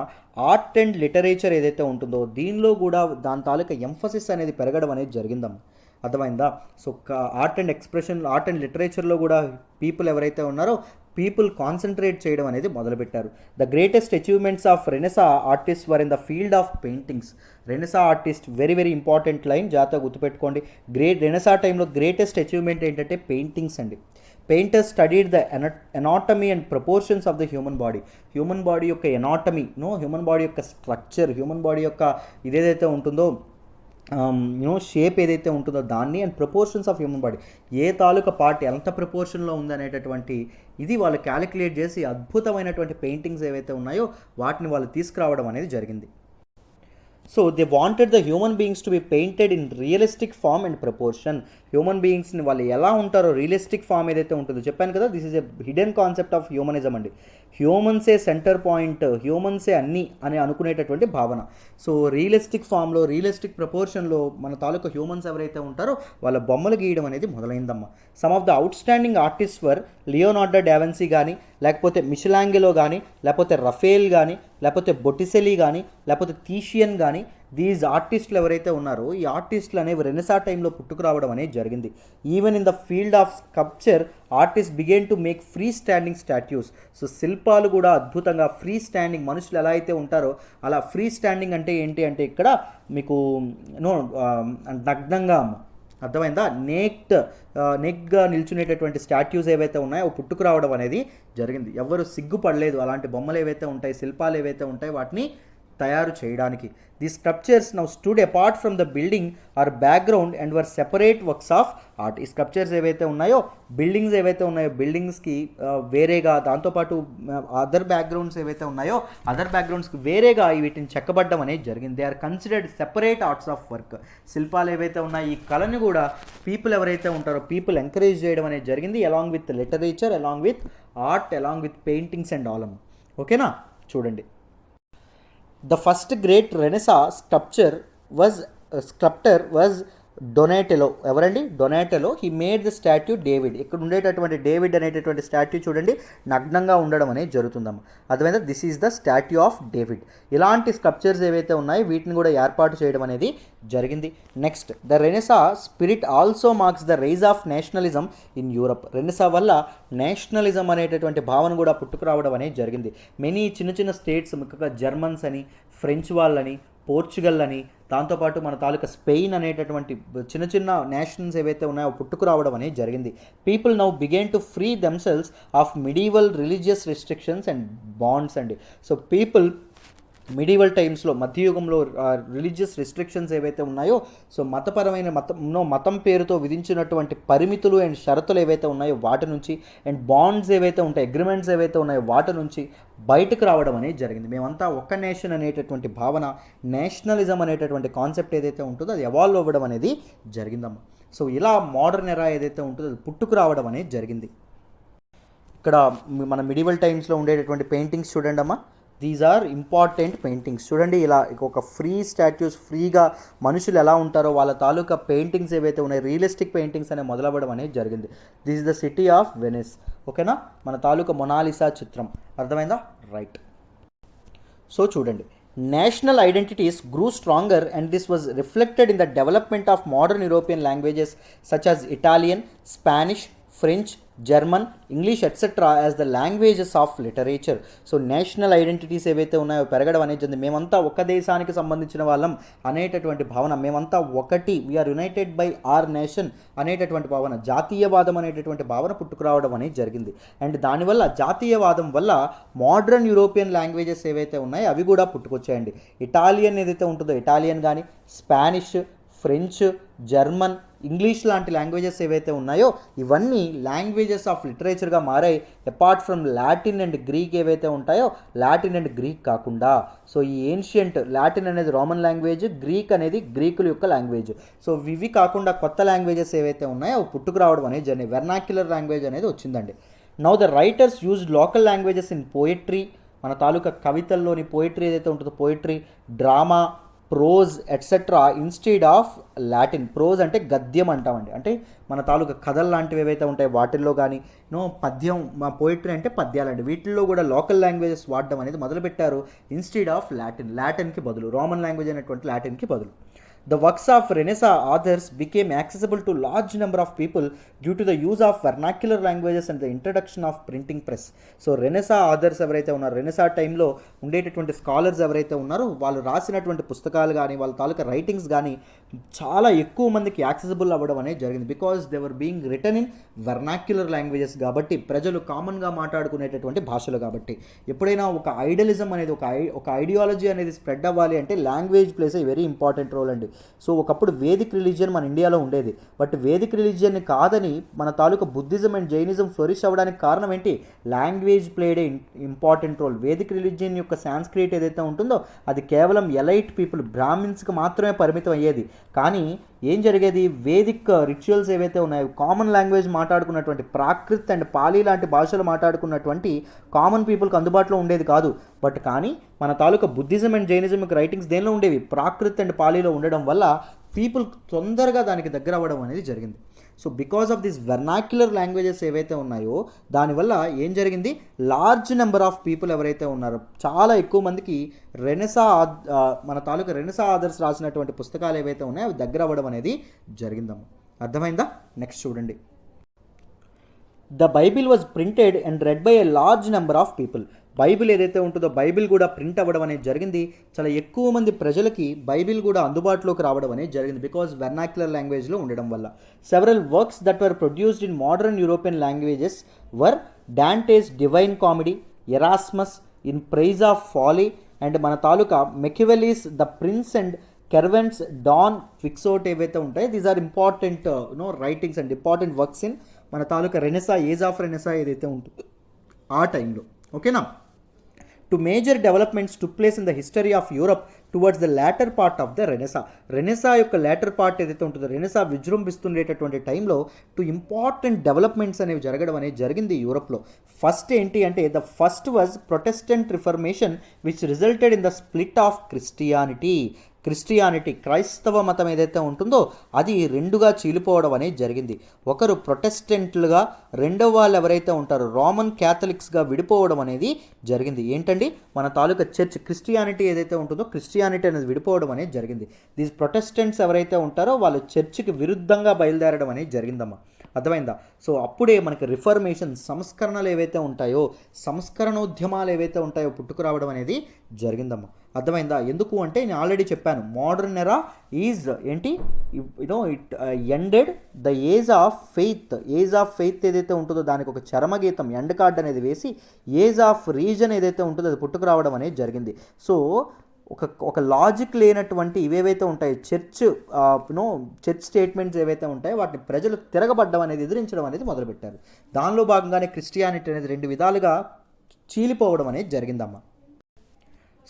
ఆర్ట్ అండ్ లిటరేచర్ ఏదైతే ఉంటుందో దీనిలో కూడా దాని తాలూకా ఎంఫసిస్ అనేది పెరగడం అనేది జరిగిందమ్మా. అర్థమైందా? So art and expression, art and లిటరేచర్లో కూడా పీపుల్ ఎవరైతే ఉన్నారో పీపుల్ కాన్సన్ట్రేట్ చేయడం అనేది మొదలుపెట్టారు. The greatest achievements of renaissance artist were in the field of paintings. Renaissance artist very very important line, జాగ్రత్తగా గుర్తుపెట్టుకోండి. రెనెసా టైంలో గ్రేటెస్ట్ అచీవ్మెంట్ ఏంటంటే పెయింటింగ్స్ అండి. Painters studied the anatomy and proportions of the human body. Human body యొక్క anatomy, human body యొక్క structure, human body యొక్క ఇదేదైతే ఉంటుందో షేప్ ఏదైతే ఉంటుందో దాన్ని and proportions of human body, A taluka part ఎంత ప్రపోర్షన్లో ఉందనేటటువంటి ఇది వాళ్ళు క్యాలిక్యులేట్ చేసి అద్భుతమైనటువంటి పెయింటింగ్స్ ఏవైతే ఉన్నాయో వాటిని వాళ్ళు తీసుకురావడం అనేది జరిగింది. So they wanted the human beings to be painted in realistic form and proportion. Human బీయింగ్స్ని వాళ్ళు ఎలా ఉంటారో రియలిస్టిక్ ఫామ్ ఏదైతే ఉంటుందో చెప్పాను కదా, this is a hidden concept of humanism అండి. హ్యూమన్సే సెంటర్ పాయింట్, హ్యూమన్సే అన్నీ అని అనుకునేటటువంటి భావన. సో రియలిస్టిక్ ఫామ్లో, రియలిస్టిక్ ప్రపోర్షన్లో మన తాలూకా హ్యూమన్స్ ఎవరైతే ఉంటారో వాళ్ళ బొమ్మలు గీయడం అనేది మొదలైందమ్మా. Some of the outstanding artist were Leonardo da Vinci కానీ, లేకపోతే మిషెలాంగెలో కానీ, లేకపోతే రఫేల్ కానీ, లేకపోతే బొటిసెలి కానీ, లేకపోతే తీషియన్ కానీ, దీస్ ఆర్టిస్టులు ఎవరైతే ఉన్నారో ఈ ఆర్టిస్టులు అనేవి రెనెసా టైంలో పుట్టుకురావడం అనేది జరిగింది. Even in the field of sculpture artist began to make free standing statues. So శిల్పాలు కూడా అద్భుతంగా ఫ్రీ స్టాండింగ్, మనుషులు ఎలా అయితే ఉంటారో అలా ఫ్రీ స్టాండింగ్ అంటే ఏంటి అంటే ఇక్కడ మీకు నగ్నంగా, అర్థమైందా, నెక్గా నిల్చునేటటువంటి స్టాట్యూస్ ఏవైతే ఉన్నాయో పుట్టుకురావడం అనేది జరిగింది. ఎవరు సిగ్గుపడలేదు అలాంటి బొమ్మలు ఏవైతే ఉంటాయి, శిల్పాలు ఏవైతే ఉంటాయి వాటిని తయారు చేయడానికి. The sculptures now stood apart from the building or background and were separate works of art. ఈ స్కల్ప్చర్స్ ఏవైతే ఉన్నాయో, బిల్డింగ్స్ ఏవైతే ఉన్నాయో బిల్డింగ్స్కి వేరేగా, దాంతోపాటు అదర్ బ్యాక్గ్రౌండ్స్ ఏవైతే ఉన్నాయో అదర్ బ్యాక్గ్రౌండ్స్కి వేరేగా వీటిని చెక్కబడ్డం అనేది జరిగింది. They are considered separate arts of work. శిల్పాలు ఏవైతే ఉన్నాయో ఈ కళని కూడా పీపుల్ ఎవరైతే ఉంటారో పీపుల్ ఎంకరేజ్ చేయడం అనేది జరిగింది, along with literature, along with art, along with paintings and all. ఓకేనా? చూడండి, the first great Renaissance sculptor was Donatello. ఎవరండి? Donatello. He made the statue David. ఇక్కడ ఉండేటటువంటి డేవిడ్ అనేటటువంటి స్టాట్యూ చూడండి నగ్నంగా ఉండడం అనేది జరుగుతుందమ్మ. అర్థమైందా? This is the statue of David. ఇలాంటి స్కల్ప్చర్స్ ఏవైతే ఉన్నాయో వీటిని కూడా ఏర్పాటు చేయడం అనేది జరిగింది. Next, the renaissance spirit also marks the rise of nationalism in Europe. Renaissance వల్ల నేషనలిజం అనేటటువంటి భావన కూడా పుట్టుకురావడం అనేది జరిగింది. మెనీ చిన్న చిన్న స్టేట్స్, ముఖ్యంగా జర్మన్స్ అని, ఫ్రెంచ్ వాళ్ళని, పోర్చుగల్ అని, దాంతోపాటు మన తాలూకా స్పెయిన్ అనేటటువంటి చిన్న చిన్న నేషన్స్ ఏవైతే ఉన్నాయో పుట్టుకురావడం అనేది జరిగింది. People now began to free themselves of medieval religious restrictions and bonds అండి. సో పీపుల్ మిడివల్ టైమ్స్లో మధ్యయుగంలో రిలీజియస్ రిస్ట్రిక్షన్స్ ఏవైతే ఉన్నాయో, సో మతపరమైన మతం పేరుతో విధించినటువంటి పరిమితులు అండ్ షరతులు ఏవైతే ఉన్నాయో వాటి నుంచి, అండ్ బాండ్స్ ఏవైతే ఉంటాయో, అగ్రిమెంట్స్ ఏవైతే ఉన్నాయో వాటి నుంచి బయటకు రావడం అనేది జరిగింది. మేమంతా ఒక్క నేషన్ అనేటటువంటి భావన, నేషనలిజం అనేటటువంటి కాన్సెప్ట్ ఏదైతే ఉంటుందో అది ఎవాల్వ్ అవ్వడం అనేది జరిగిందమ్మా. సో ఇలా మోడర్న్ ఎరా ఏదైతే ఉంటుందో అది పుట్టుకు రావడం అనేది జరిగింది. ఇక్కడ మన మిడివల్ టైమ్స్లో ఉండేటటువంటి పెయింటింగ్స్ చూడండి అమ్మా. These are important paintings. చూడండి, ఇలా ఒక ఫ్రీ స్టాట్యూస్, ఫ్రీగా మనుషులు ఎలా ఉంటారో వాళ్ళ తాలూకా పెయింటింగ్స్ ఏవైతే ఉన్నాయో, రియలిస్టిక్ పెయింటింగ్స్ అనేవి మొదలవ్వడం అనేది జరిగింది. This is the city of Venice. ఓకేనా, మన తాలూకా మొనాలిసా చిత్రం. అర్థమైందా? రైట్. సో చూడండి, national identities grew stronger and this was reflected in the development of modern European languages such as Italian, Spanish, French, German, English etc. as the languages of literature. So national identities ఏవైతే ఉన్నాయో పెరగడం అనేది, మేమంతా ఒక దేశానికి సంబంధించిన వాళ్ళం అనేటటువంటి భావన, మేమంతా ఒకటి, we are united by our nation అనేటటువంటి భావన, జాతీయవాదం అనేటటువంటి భావన పుట్టుకురావడం అనేది జరిగింది. అండ్ దానివల్ల జాతీయవాదం వల్ల మోడ్రన్ యూరోపియన్ లాంగ్వేజెస్ ఏవైతే ఉన్నాయో అవి కూడా పుట్టుకొచ్చాయండి. ఇటాలియన్ ఏదైతే ఉంటుందో, ఇటాలియన్ కానీ, స్పానిష్, ఫ్రెంచ్, జర్మన్, ఇంగ్లీష్ లాంటి లాంగ్వేజెస్ ఏవైతే ఉన్నాయో ఇవన్నీ లాంగ్వేజెస్ ఆఫ్ లిటరేచర్గా మారాయి. Apart from Latin and Greek ఏవైతే ఉంటాయో, లాటిన్ అండ్ గ్రీక్ కాకుండా. సో ఈ ఏన్షియంట్ లాటిన్ అనేది రోమన్ లాంగ్వేజ్, గ్రీక్ అనేది గ్రీకుల యొక్క లాంగ్వేజ్. సో ఇవి కాకుండా కొత్త లాంగ్వేజెస్ ఏవైతే ఉన్నాయో అవి పుట్టుకురావడం అనేది జరిగింది. వెర్నాక్యులర్ లాంగ్వేజ్ అనేది వచ్చిందండి. Now the writers used local languages in poetry. మన తాలూకా కవితల్లోని పోయిట్రీ ఏదైతే ఉంటుందో, poetry, drama, prose etcetera instead of Latin. Prose అంటే గద్యం అంటామండి, అంటే మన తాలూకా కథలు లాంటివి ఏవైతే ఉంటాయో వాటిల్లో కానీ, పద్యం, మా పోయిట్రీ అంటే పద్యాలండి, వీటిల్లో కూడా లోకల్ లాంగ్వేజెస్ వాడడం అనేది మొదలుపెట్టారు. ఇన్స్టెడ్ ఆఫ్ లాటిన్, లాటిన్కి బదులు, రోమన్ లాంగ్వేజ్ అనేటువంటి లాటిన్కి బదులు. The works of Renaissance authors became accessible to large number of people due to the use of vernacular languages and the introduction of printing press. So Renaissance authors ఎవరైతే ఉన్నారో, Renaissance టైంలో ఉండేటటువంటి scholars ఎవరైతే ఉన్నారో వాళ్ళు రాసినటువంటి పుస్తకాలు కానీ, వాళ్ళ తాలూకా రైటింగ్స్ కానీ చాలా ఎక్కువ మందికి యాక్సెసిబుల్ అవ్వడం అనేది జరిగింది. Because they were being return in vernacular languages కాబట్టి, ప్రజలు కామన్గా మాట్లాడుకునేటటువంటి భాషలు కాబట్టి. ఎప్పుడైనా ఒక ఐడియలిజం అనేది, ఒక ఐడియాలజీ అనేది స్ప్రెడ్ అవ్వాలి అంటే language plays a very important role అండి. సో ఒకప్పుడు వేదిక్ రిలీజియన్ మన ఇండియాలో ఉండేది, బట్ వేదిక్ రిలీజియన్ని కాదని మన తాలూకా బుద్ధిజం అండ్ జైనిజం ఫ్లోరిష్ అవ్వడానికి కారణం ఏంటి? Language played a important role. Vedic religion యొక్క సాంస్క్రిట్ ఏదైతే ఉంటుందో అది కేవలం ఎలైట్ పీపుల్, బ్రాహ్మిన్స్కి మాత్రమే పరిమితం అయ్యేది. కానీ ఏం జరిగేది, వేదిక్ రిచువల్స్ ఏవైతే ఉన్నాయో, కామన్ లాంగ్వేజ్ మాట్లాడుకున్నటువంటి ప్రాకృత్ అండ్ పాలీ లాంటి భాషలు మాట్లాడుకున్నటువంటి కామన్ పీపుల్కి అందుబాటులో ఉండేది కాదు. బట్ కానీ మన తాలూకా బుద్ధిజం అండ్ జైనిజం యొక్క రైటింగ్స్ దేనిలో ఉండేవి? ప్రాకృత్ అండ్ పాలీలో ఉండడం వల్ల పీపుల్ తొందరగా దానికి దగ్గర అవ్వడం అనేది జరిగింది. So because of this vernacular languages ఏవైతే ఉన్నాయో దానివల్ల ఏం జరిగింది, లార్జ్ నెంబర్ ఆఫ్ పీపుల్ ఎవరైతే ఉన్నారో, చాలా ఎక్కువ మందికి మన తాలూకా రెనెసాన్స్ ఆథర్స్ రాసినటువంటి పుస్తకాలు ఏవైతే ఉన్నాయో అవి దగ్గర అవ్వడం అనేది జరిగిందమ్మా. అర్థమైందా? నెక్స్ట్ చూడండి. The Bible was printed and red by a large number of people. Bible ఏదైతే ఉంటుందో బైబిల్ కూడా ప్రింట్ అవ్వడం అనేది జరిగింది. చాలా ఎక్కువ మంది ప్రజలకి బైబిల్ కూడా అందుబాటులోకి రావడం అనేది జరిగింది బికాజ్ వెర్నాక్యులర్ లాంగ్వేజ్లో ఉండడం వల్ల. Several works that were produced in modern European languages were Dante's divine comedy, Erasmus in praise of folly, and మన తాలూకా Machiavelli's the prince and Cervantes Don Quixote ఏవైతే ఉంటాయో these are important writings and important works in మన తాలూకా renaissance, age of renaissance ఏదైతే ఉంటుందో ఆ టైంలో. ఓకేనా? Two major developments took place in the history of Europe towards the latter part of the Renaissance. Renaissance యొక్క latter part ఏదైతే ఉంటుందో, రెనెసాన్స్ విజృంభిస్తుండేటటువంటి టైంలో ఇంపార్టెంట్ డెవలప్మెంట్స్ అనేవి జరగడం అనేది జరిగింది యూరోప్లో. ఫస్ట్ ఏంటి అంటే the first was Protestant reformation which resulted in the split of Christianity. క్రైస్తవ మతం ఏదైతే ఉంటుందో అది రెండుగా చీలిపోవడం అనేది జరిగింది. ఒకరు ప్రొటెస్టెంట్లుగా, రెండవ వాళ్ళు ఎవరైతే ఉంటారో రోమన్ క్యాథలిక్స్గా విడిపోవడం అనేది జరిగింది. ఏంటండి, మన తాలూకా చర్చ్ క్రిస్టియానిటీ ఏదైతే ఉంటుందో క్రిస్టియానిటీ అనేది విడిపోవడం అనేది జరిగింది. దీస్ ప్రొటెస్టెంట్స్ ఎవరైతే ఉంటారో వాళ్ళు చర్చికి విరుద్ధంగా బయలుదేరడం అనేది జరిగిందమ్మా. అర్థమైందా? సో అప్పుడే మనకి రిఫర్మేషన్ సంస్కరణలు ఏవైతే ఉంటాయో, సంస్కరణోద్యమాలు ఏవైతే ఉంటాయో పుట్టుకురావడం అనేది జరిగిందమ్మా. అర్థమైందా? ఎందుకు అంటే నేను ఆల్రెడీ చెప్పాను, మోడర్న్ ఎరా ఈజ్ ఏంటి, it ended the age of faith. Age of faith ఏదైతే ఉంటుందో దానికి ఒక చరమగీతం ఎండ్ కార్డ్ అనేది వేసి ఏజ్ ఆఫ్ రీజన్ ఏదైతే ఉంటుందో అది పుట్టుకురావడం అనేది జరిగింది. సో ఒక లాజిక్ లేనటువంటి ఇవేవైతే ఉంటాయో చర్చ్ స్టేట్మెంట్స్ ఏవైతే ఉంటాయో వాటిని ప్రజలు తిరగబడ్డం అనేది, ఎదిరించడం అనేది మొదలుపెట్టారు. దానిలో భాగంగానే క్రిస్టియానిటీ అనేది 2 విధాలుగా చీలిపోవడం అనేది జరిగిందమ్మా.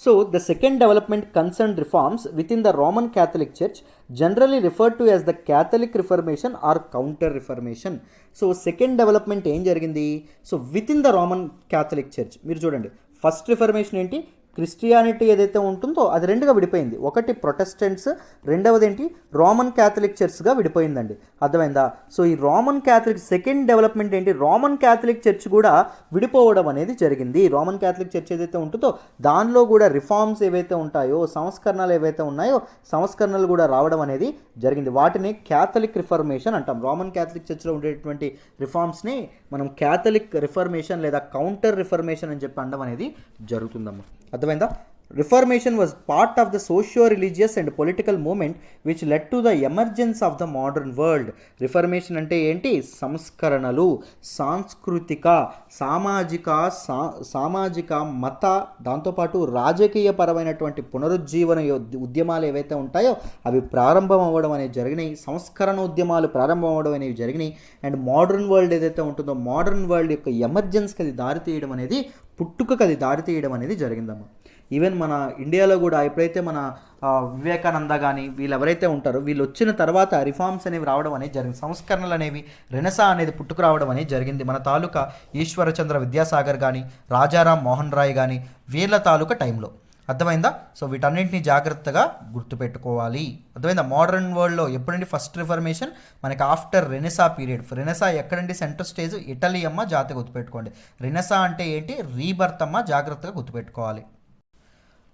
So the second development concern reforms within the Roman Catholic Church generally referred to as the Catholic reformation or counter reformation. So second development ఏం జరిగింది? So within the Roman Catholic Church మీరు చూడండి, first reformation ఏంటి, Christianity ఏదైతే ఉంటుందో అది 2గా విడిపోయింది. ఒకటి ప్రొటెస్టెంట్స్, రెండవది ఏంటి, రోమన్ క్యాథలిక్ చర్చ్గా విడిపోయిందండి. అర్థమైందా? సో ఈ రోమన్ క్యాథలిక్ సెకండ్ డెవలప్మెంట్ ఏంటి, రోమన్ క్యాథలిక్ చర్చ్ కూడా విడిపోవడం అనేది జరిగింది. రోమన్ క్యాథలిక్ చర్చ్ ఏదైతే ఉంటుందో దానిలో కూడా రిఫార్మ్స్ ఏవైతే ఉంటాయో, సంస్కరణలు ఏవైతే ఉన్నాయో సంస్కరణలు కూడా రావడం అనేది జరిగింది. వాటిని క్యాథలిక్ రిఫర్మేషన్ అంటాం. రోమన్ క్యాథలిక్ చర్చ్లో ఉండేటువంటి రిఫార్మ్స్ని మనం క్యాథలిక్ రిఫర్మేషన్ లేదా కౌంటర్ రిఫర్మేషన్ అని చెప్పి అనడం అనేది జరుగుతుందమ్మా. అర్థమైందా? Reformation was part of the socio religious and political movement which led to the emergence of the modern world. Reformation అంటే ఏంటి? సంస్కరణలు, సాంస్కృతిక, సామాజిక మత, దాంతోపాటు రాజకీయ పరమైనటువంటి పునరుజ్జీవన ఉద్యమాలు ఏవైతే ఉంటాయో అవి ప్రారంభం అవ్వడం అనేది జరిగినాయి. సంస్కరణ ఉద్యమాలు ప్రారంభం అవ్వడం అనేవి జరిగినాయి. అండ్ మోడర్న్ వరల్డ్ ఏదైతే ఉంటుందో మోడర్న్ వరల్డ్ యొక్క ఎమర్జెన్స్కి అది దారితీయడం అనేది, పుట్టుకకు అది దారితీయడం అనేది జరిగిందమ్మా. ఈవెన్ మన ఇండియాలో కూడా ఎప్పుడైతే మన వివేకానంద కానీ వీళ్ళు ఎవరైతే ఉంటారో వీళ్ళు వచ్చిన తర్వాత రిఫార్మ్స్ అనేవి రావడం అనేది జరిగింది. సంస్కరణలు అనేవి, రెనెసా అనేది పుట్టుకురావడం అనేది జరిగింది. మన తాలూకా ఈశ్వరచంద్ర విద్యాసాగర్ కానీ, రాజారాం మోహన్ రాయ్ కానీ వీళ్ళ తాలూకా టైంలో. అర్థమైందా? సో వీటన్నింటినీ జాగ్రత్తగా గుర్తుపెట్టుకోవాలి. అర్థమైందా? మోడర్న్ వరల్డ్లో ఎప్పుడండి ఫస్ట్ రిఫర్మేషన్ మనకి ఆఫ్టర్ రెనెసా పీరియడ్. రెనెసా ఎక్కడండి? సెంటర్ స్టేజ్ ఇటలీ అమ్మ, జాగ్రత్తగా గుర్తుపెట్టుకోండి. రెనెసా అంటే ఏంటి? రీబర్త్ అమ్మ, జాగ్రత్తగా గుర్తుపెట్టుకోవాలి.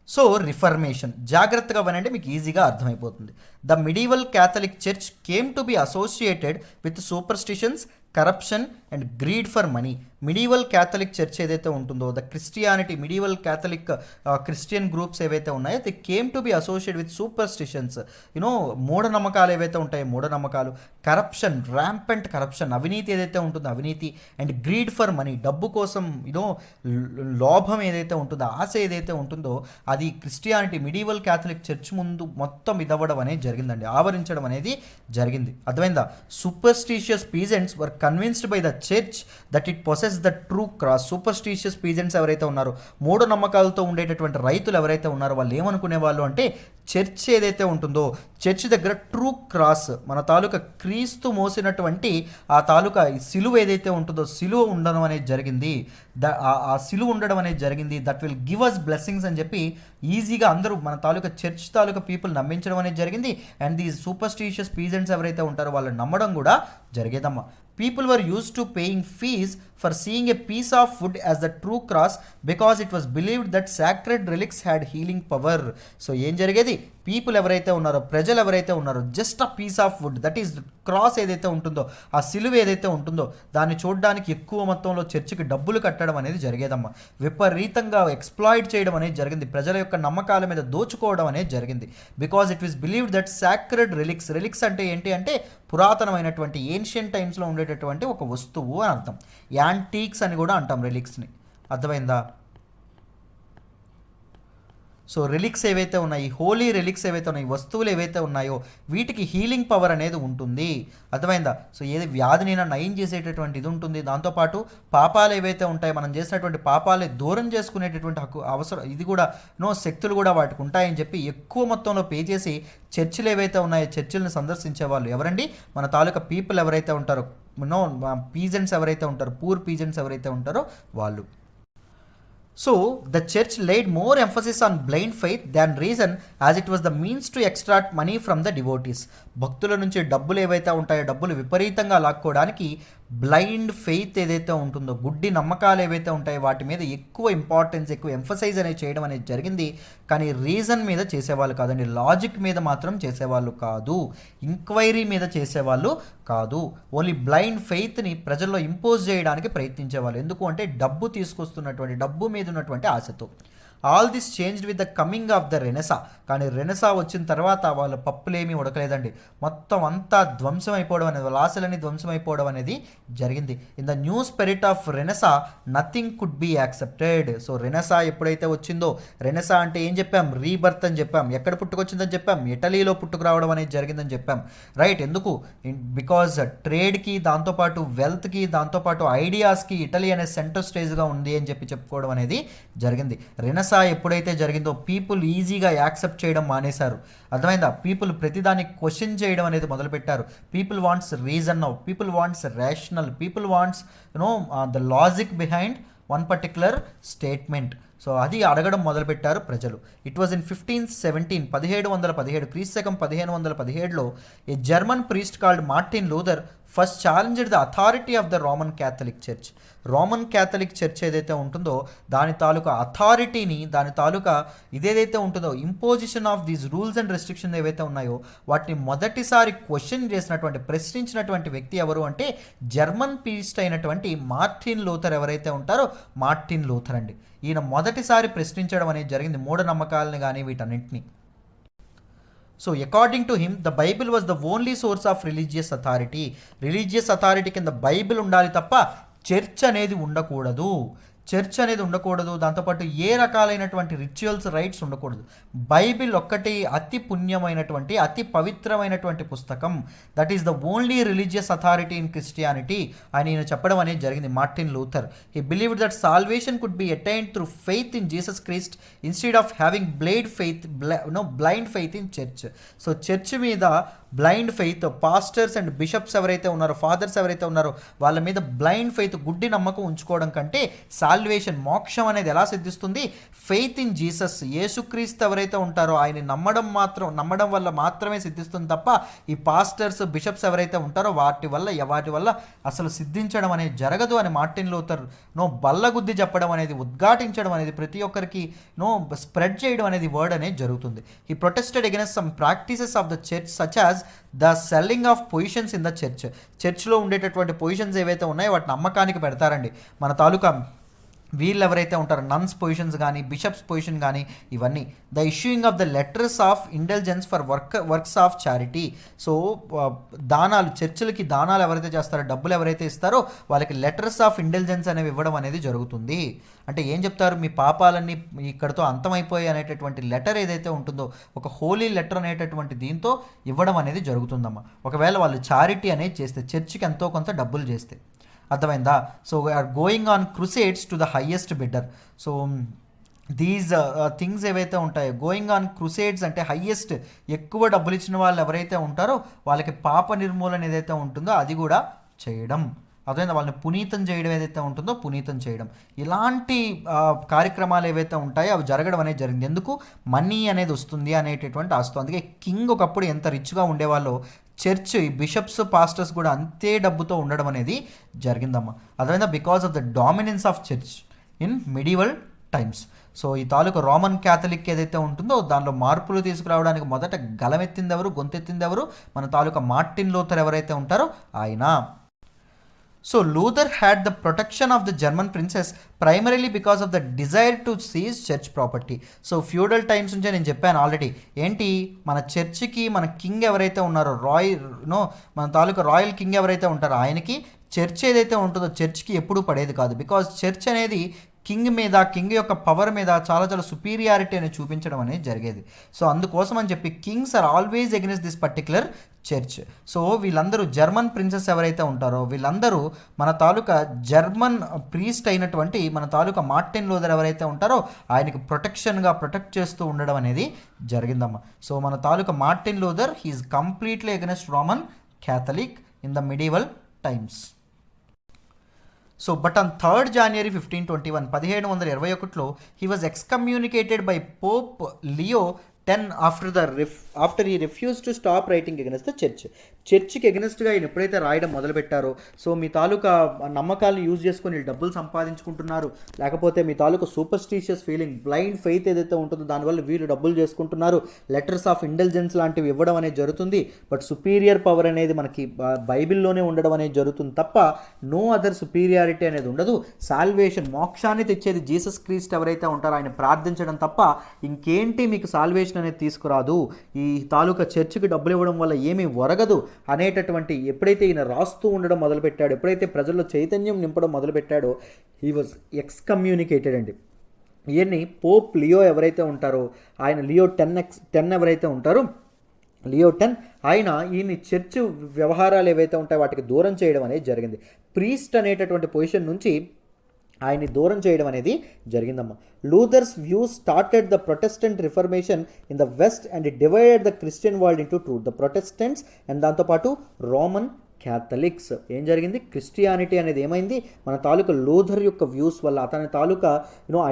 సో రిఫర్మేషన్ జాగ్రత్తగా వినండి, మీకు ఈజీగా అర్థమైపోతుంది. The medieval Catholic church came to be associated with superstitions, corruption and greed for money. Medieval Catholic church ఏదైతే ఉంటుందో, the Christianity, medieval Catholic Christian groups ఏవైతే ఉన్నాయో the came to be associate with superstitions, మూఢనమ్మకాలు ఏవైతే ఉంటాయో మూఢనమ్మకాలు, corruption, rampant corruption, అవినీతి ఏదైతే ఉంటుందో అవినీతి, అండ్ గ్రీడ్ ఫర్ మనీ, డబ్బు కోసం లోభం ఏదైతే ఉంటుందో, ఆశ ఏదైతే ఉంటుందో అది క్రిస్టియానిటీ మిడీవల్ క్యాథలిక్ చర్చ్ ముందు మొత్తం ఇదవ్వడం అనేది జరిగిందండి, ఆవరించడం అనేది జరిగింది. అర్థమైందా? Superstitious peasants were convinced by the church that it possess the true cross. Superstitious peasants ఎవరైతే ఉన్నారో, మూఢ నమ్మకాలతో ఉండేటటువంటి రైతులు ఎవరైతే ఉన్నారో వాళ్ళు ఏమనుకునే వాళ్ళు అంటే చర్చ్ ఏదైతే ఉంటుందో చర్చ్ దగ్గర ట్రూ క్రాస్, మన తాలూకా క్రీస్తు మోసినటువంటి ఆ తాలూకా సిలువ ఏదైతే ఉంటుందో సిలువ ఉండడం అనేది జరిగింది. ఆ సిలువ ఉండడం అనేది జరిగింది. That will give us blessings అని చెప్పి ఈజీగా అందరూ మన తాలూకా చర్చ్ తాలూకా పీపుల్ నమ్మించడం అనేది జరిగింది. అండ్ దీస్ సూపర్స్టిషియస్ పీజెంట్స్ ఎవరైతే ఉంటారో వాళ్ళు నమ్మడం కూడా జరిగేదమ్మా. People were used to paying fees for seeing a piece of wood as the true cross because it was believed that sacred relics had healing power. So ఏం జరిగేది? People ఎవరైతే ఉన్నారో, ప్రజలు ఎవరైతే ఉన్నారో, just a piece of wood, that is cross ఏదైతే ఉంటుందో, ఆ సిలువ ఏదైతే ఉంటుందో దాన్ని చూడడానికి ఎక్కువ మొత్తంలో చర్చికి డబ్బులు కట్టడం అనేది జరిగేదమ్మా. విపరీతంగా ఎక్స్ప్లాయిట్ చేయడం అనేది జరిగింది. ప్రజల యొక్క నమ్మకాల మీద దోచుకోవడం అనేది జరిగింది. Because it was believed that sacred relics, relics అంటే ఏంటి అంటే పురాతనమైనటువంటి ఏన్షియంట్ టైమ్స్లో ఉండేటటువంటి ఒక వస్తువు అని అర్థం. యాంటీక్స్ అని కూడా అంటాం రిలిక్స్ని. అర్థమైందా? సో రిలిక్స్ ఏవైతే ఉన్నాయి, హోలీ రిలిక్స్ ఏవైతే ఉన్నాయి, వస్తువులు ఏవైతే ఉన్నాయో వీటికి హీలింగ్ పవర్ అనేది ఉంటుంది. అర్థమైందా? సో ఏది వ్యాధినైనా నయం చేసేటటువంటి ఇది ఉంటుంది. దాంతోపాటు పాపాలు ఏవైతే ఉంటాయో మనం చేసినటువంటి పాపాలే దూరం చేసుకునేటటువంటి హక్కు అవసరం, ఇది కూడా శక్తులు కూడా వాటికి ఉంటాయని చెప్పి ఎక్కువ మొత్తంలో పే చేసి చర్చిలు ఏవైతే ఉన్నాయో చర్చిలను సందర్శించే వాళ్ళు ఎవరండి? మన తాలూకా పీపుల్ ఎవరైతే ఉంటారో, పీజెంట్స్ ఎవరైతే ఉంటారో, పూర్ పీజెంట్స్ ఎవరైతే ఉంటారో వాళ్ళు. So, the church laid more emphasis on blind faith than reason as it was the means to extract money from the devotees. భక్తుల నుంచి డబ్బులు ఏవైతే ఉంటాయో డబ్బులు విపరీతంగా లాక్కోవడానికి బ్లైండ్ ఫెయిత్ ఏదైతే ఉంటుందో, గుడ్డి నమ్మకాలు ఏవైతే ఉంటాయో వాటి మీద ఎక్కువ ఇంపార్టెన్స్, ఎక్కువ ఎంఫసైజ్ అనేది చేయడం అనేది జరిగింది. కానీ రీజన్ మీద చేసేవాళ్ళు కాదండి, లాజిక్ మీద మాత్రం చేసేవాళ్ళు కాదు, ఇంక్వైరీ మీద చేసేవాళ్ళు కాదు. ఓన్లీ బ్లైండ్ ఫెయిత్ని ప్రజల్లో ఇంపోజ్ చేయడానికి ప్రయత్నించేవాళ్ళు. ఎందుకు అంటే డబ్బు తీసుకొస్తున్నటువంటి, డబ్బు మీద ఉన్నటువంటి ఆశతో. All this changed with the coming of the renaissance. కానీ రెనెసా వచ్చిన తర్వాత వాళ్ళ పప్పులేమీ ఉడకలేదండి, మొత్తం అంతా ధ్వంసం అయిపోవడం అనేది, వాళ్ళ ఆశలన్నీ ధ్వంసం అయిపోవడం అనేది జరిగింది. In the new spirit of renaissance nothing could be accepted. So renaissance ఎప్పుడైతే వచ్చిందో, రెనెసా అంటే ఏం చెప్పాం, రీబర్త్ అని చెప్పాం. ఎక్కడ పుట్టుకొచ్చిందని చెప్పాం, ఇటలీలో పుట్టుకురావడం అనేది జరిగిందని చెప్పాం, రైట్. ఎందుకు, బికాజ్ ట్రేడ్కి, దాంతోపాటు వెల్త్కి, దాంతోపాటు ఐడియాస్కి ఇటలీ అనే సెంటర్ స్టేజ్గా ఉంది అని చెప్పుకోవడం అనేది జరిగింది. రెనెసా ఎప్పుడైతే జరిగిందో పీపుల్ ఈజీగా యాక్సెప్ట్ చేయడం మానేశారు. అర్థమైందా? పీపుల్ ప్రతిదాన్ని క్వశ్చన్ చేయడం అనేది మొదలుపెట్టారు. People wants reason now, people wants rational, people wants the logic behind one particular statement. So అది అడగడం మొదలుపెట్టారు ప్రజలు. ఇట్ వాజ్ ఇన్ 1517, 1717, క్రీస్తకం 1517లో a German priest called Martin Luther first challenged the authority of the Roman Catholic church. Roman Catholic church ఏదైతే ఉంటుందో దాని తాలూకా అథారిటీని, దాని తాలూకా ఇదేదైతే ఉంటుందో imposition of these rules and restriction ఏవైతే ఉన్నాయో వాటిని మొదటిసారి క్వశ్చన్ చేసినటువంటి, ప్రశ్నించినటువంటి వ్యక్తి ఎవరు అంటే జర్మన్ ప్రీస్ట్ అయినటువంటి మార్టిన్ లూథర్ ఎవరైతే ఉంటారో మార్టిన్ లూథర్ అండి. ఈయన మొదటిసారి ప్రశ్నించడం అనేది జరిగింది, మూఢనమ్మకాలని కానీ వీటన్నింటినీ. So according to him the Bible was the only source of religious authority. Religious authority కింద బైబిల్ ఉండాలి తప్ప చర్చ్ అనేది ఉండకూడదు. చర్చ్ అనేది ఉండకూడదు, దాంతోపాటు ఏ రకాలైనటువంటి రిచువల్స్, రైట్స్ ఉండకూడదు. బైబిల్ ఒక్కటి అతి పుణ్యమైనటువంటి, అతి పవిత్రమైనటువంటి పుస్తకం. That is the only religious authority in Christianity అని ఈయన చెప్పడం అనేది జరిగింది Martin Luther. He believed that salvation could be attained through faith in Jesus Christ instead of having blind faith in church. So church మీద blind faith, pastors and bishops ఎవరైతే ఉన్నారో, fathers ఎవరైతే ఉన్నారో వాళ్ళ మీద బ్లైండ్ ఫెయిత్, గుడ్డి నమ్మకం ఉంచుకోవడం కంటే సాల్వేషన్, మోక్షం అనేది ఎలా సిద్ధిస్తుంది, ఫెయిత్ ఇన్ జీసస్, యేసుక్రీస్తు ఎవరైతే ఉంటారో ఆయన నమ్మడం వల్ల మాత్రమే సిద్ధిస్తుంది తప్ప ఈ పాస్టర్స్, బిషప్స్ ఎవరైతే ఉంటారో వాటి వల్ల అసలు సిద్ధించడం అనేది జరగదు అని మార్టిన్ లూథర్ బల్లగుద్ది చెప్పడం అనేది, ఉద్ఘాటించడం అనేది, ప్రతి ఒక్కరికి స్ప్రెడ్ చేయడం అనేది వర్డ్ అనేది జరుగుతుంది. ఈ protested against some practices of the church such as the selling of positions in the church. చర్చ్లో ఉండేటటువంటి పొజిషన్స్ ఏవైతే ఉన్నాయో వాటిని అమ్మకానికి పెడతారండి. మన తాలూకా వీళ్ళు ఎవరైతే ఉంటారో నన్స్ పొజిషన్స్ కానీ, బిషప్స్ పొజిషన్ కానీ, ఇవన్నీ. The issuing of the letters of intelligence for works of charity. So దానాలు, చర్చిలకి దానాలు ఎవరైతే చేస్తారో, డబ్బులు ఎవరైతే ఇస్తారో వాళ్ళకి లెటర్స్ ఆఫ్ ఇంటెలిజెన్స్ అనేవి ఇవ్వడం అనేది జరుగుతుంది. అంటే ఏం చెప్తారు, మీ పాపాలన్నీ ఇక్కడతో అంతమైపోయాయి అనేటటువంటి లెటర్ ఏదైతే ఉంటుందో, ఒక హోలీ లెటర్ అనేటటువంటి దీంతో ఇవ్వడం అనేది జరుగుతుందమ్మా. ఒకవేళ వాళ్ళు చారిటీ అనేది చేస్తే, చర్చికి ఎంతో కొంత డబ్బులు చేస్తే. అర్థమైందా? So we are going on crusades to the highest bidder. So these things ఏవైతే ఉంటాయో, గోయింగ్ ఆన్ క్రూసేడ్స్ అంటే హైయెస్ట్, ఎక్కువ డబ్బులు ఇచ్చిన వాళ్ళు ఎవరైతే ఉంటారో వాళ్ళకి పాప నిర్మూలన ఏదైతే ఉంటుందో అది కూడా చేయడం. అదేవిధంగా వాళ్ళని పునీతం చేయడం ఏదైతే ఉంటుందో పునీతం చేయడం, ఇలాంటి కార్యక్రమాలు ఏవైతే ఉంటాయో అవి జరగడం అనేది జరిగింది. ఎందుకు, మనీ అనేది వస్తుంది అనేటటువంటి ఆస్తి. అందుకే కింగ్ ఒకప్పుడు ఎంత రిచ్గా ఉండేవాళ్ళో చర్చ్, బిషప్స్, పాస్టర్స్ కూడా అంతే డబ్బుతో ఉండడం అనేది జరిగిందమ్మా. అదేవిధంగా because of the dominance of church in medieval times. So ఈ తాలూకు రోమన్ క్యాథలిక్ ఏదైతే ఉంటుందో దానిలో మార్పులు తీసుకురావడానికి మొదట గలమెత్తింది ఎవరు, గొంతెత్తింది ఎవరు, మన తాలూకా మార్టిన్ లూథర్ ఎవరైతే ఉంటారో ఆయన. So Luther had the protection of the German princess primarily because of the desire to seize church property. So feudal times నుంచే నేను చెప్పాను ఆల్రెడీ, ఏంటి మన చర్చికి మన కింగ్ ఎవరైతే ఉన్నారో, మన తాలూకా రాయల్ కింగ్ ఎవరైతే ఉంటారో ఆయనకి చర్చ్ ఏదైతే ఉంటుందో చర్చ్కి ఎప్పుడూ పడేది కాదు. బికాజ్ చర్చ్ అనేది కింగ్ మీద, కింగ్ యొక్క పవర్ మీద చాలా చాలా సుపీరియారిటీ అనేది చూపించడం అనేది జరిగేది. సో అందుకోసం అని చెప్పి kings are always against this particular church. So వీళ్ళందరూ జర్మన్ ప్రిన్సెస్ ఎవరైతే ఉంటారో వీళ్ళందరూ మన తాలూకా జర్మన్ ప్రీస్ట్ అయినటువంటి మన తాలూకా మార్టిన్ లూథర్ ఎవరైతే ఉంటారో ఆయనకి ప్రొటెక్ట్ చేస్తూ ఉండడం అనేది జరిగిందమ్మా. సో మన తాలూకా Martin Luther he is completely against Roman Catholic in the medieval times. So but on 3rd January 1521, 1721లో he was excommunicated by Pope Leo after ఈ refuse to stop writing against the చర్చ్కి ఎగెనెస్ట్గా ఆయన ఎప్పుడైతే రాయడం మొదలుపెట్టారో, సో మీ తాలూకా నమ్మకాలను యూజ్ చేసుకొని డబ్బులు సంపాదించుకుంటున్నారు, లేకపోతే మీ తాలూకా సూపర్స్టిషియస్ ఫీలింగ్, బ్లైండ్ ఫెయిత్ ఏదైతే ఉంటుందో దానివల్ల వీళ్ళు డబ్బులు చేసుకుంటున్నారు, లెటర్స్ ఆఫ్ ఇంటెలిజెన్స్ లాంటివి ఇవ్వడం అనేది జరుగుతుంది. బట్ సుపీరియర్ పవర్ అనేది మనకి బైబిల్లోనే ఉండడం అనేది జరుగుతుంది తప్ప నో అదర్ సుపీరియారిటీ అనేది ఉండదు. సాల్వేషన్, మోక్షాన్ని తెచ్చేది జీసస్ క్రీస్ట్ ఎవరైతే ఉంటారో ఆయన ప్రార్థించడం తప్ప ఇంకేంటి మీకు సాల్వేషన్ అనేది తీసుకురాదు. ఈ తాలూకా చర్చికి డబ్బులు ఇవ్వడం వల్ల ఏమీ ఒరగదు అనేటటువంటి ఎప్పుడైతే ఈయన రాస్తూ ఉండడం మొదలుపెట్టాడో, ఎప్పుడైతే ప్రజల్లో చైతన్యం నింపడం మొదలుపెట్టాడో, హీ వాజ్ ఎక్స్కమ్యూనికేటెడ్ అండి. ఈయన్ని పోప్ లియో ఎవరైతే ఉంటారో, ఆయన లియో 10 ఎవరైతే ఉంటారో, లియో 10 ఆయన ఈయన్ని చర్చ్ వ్యవహారాలు ఏవైతే ఉంటాయో వాటికి దూరం చేయడం అనేది జరిగింది. ప్రీస్ట్ అనేటటువంటి పొజిషన్ నుంచి ఆయన్ని దూరం చేయడం అనేది జరిగిందమ్మా. Luther's views started the protestant reformation in the west and it divided the Christian world into two, the protestants and దాంతోపాటు రోమన్ క్యాథలిక్స్. ఏం జరిగింది, క్రిస్టియానిటీ అనేది ఏమైంది, మన తాలూకా లూథర్ యొక్క వ్యూస్ వల్ల, అతని తాలూకా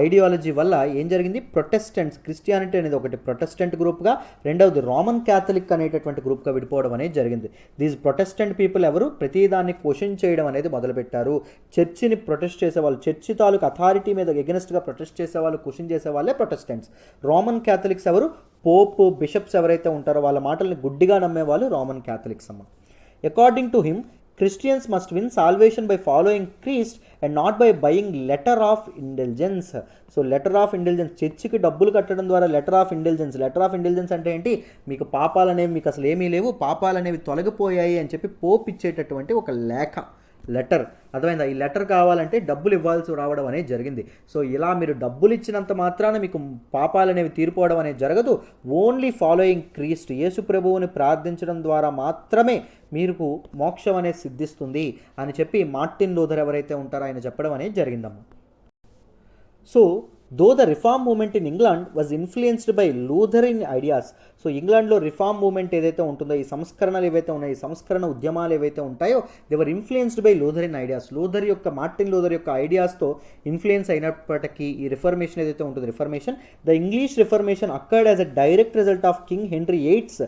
ఐడియాలజీ వల్ల ఏం జరిగింది, ప్రొటెస్టెంట్స్, క్రిస్టియానిటీ అనేది ఒకటి ప్రొటెస్టెంట్ గ్రూప్గా, రెండవది రోమన్ క్యాథలిక్ అనేటటువంటి గ్రూప్గా విడిపోవడం అనేది జరిగింది. దీస్ ప్రొటెస్టెంట్ పీపుల్ ఎవరు, ప్రతిదాన్ని క్వశ్చన్ చేయడం అనేది మొదలుపెట్టారు. చర్చిని ప్రొటెస్ట్ చేసేవాళ్ళు, చర్చి తాలూకా అథారిటీ మీద ఎగెనెస్ట్గా ప్రొటెస్ట్ చేసేవాళ్ళు, క్వశ్చన్ చేసేవాళ్ళే ప్రొటెస్టెంట్స్. రోమన్ క్యాథలిక్స్ ఎవరు, పోప్ బిషప్స్ ఎవరైతే ఉంటారో వాళ్ళ మాటల్ని గుడ్డిగా నమ్మేవాళ్ళు రోమన్ క్యాథలిక్స్ అమ్మ. According to him, Christians must win salvation by following Christ and not by buying letter of indulgence. So letter of intelligence, చర్చికి డబ్బులు కట్టడం ద్వారా లెటర్ ఆఫ్ ఇంటెలిజెన్స్ అంటే ఏంటి, మీకు పాపాలు అనేవి మీకు అసలు ఏమీ లేవు, పాపాలు అనేవి తొలగిపోయాయి అని చెప్పి పోప్ ఇచ్చేటటువంటి ఒక లెటర్. అర్థమైందా, ఈ లెటర్ కావాలంటే డబ్బులు ఇవ్వాల్సి రావడం అనేది జరిగింది. సో ఇలా మీరు డబ్బులు ఇచ్చినంత మాత్రాన మీకు పాపాలు అనేవి తీరిపోవడం అనేది జరగదు. ఓన్లీ ఫాలోయింగ్ క్రీస్ట్, యేసు ప్రభువుని ప్రార్థించడం ద్వారా మాత్రమే మీకు మోక్షం అనేది సిద్ధిస్తుంది అని చెప్పి మార్టిన్ లూథర్ ఎవరైతే ఉంటారో ఆయన చెప్పడం అనేది జరిగిందమ్మా. So though the reform movement in England was influenced by Lutheran ideas. So ఇంగ్లాండ్లో రిఫార్మ్ మూమెంట్ ఏదైతే ఉంటుందో, ఈ సంస్కరణలు ఏవైతే ఉన్నాయో, ఈ సంస్కరణ ఉద్యమాలు ఏవైతే ఉంటాయో, they were influenced by Lutheran ideas. Martin Luther యొక్క ఐడియాస్తో ఇన్ఫ్లుయెన్స్ అయినప్పటికీ ఈ రిఫర్మేషన్ ఏదైతే ఉంటుందో, the English reformation occurred as a direct result of king Henry VIII's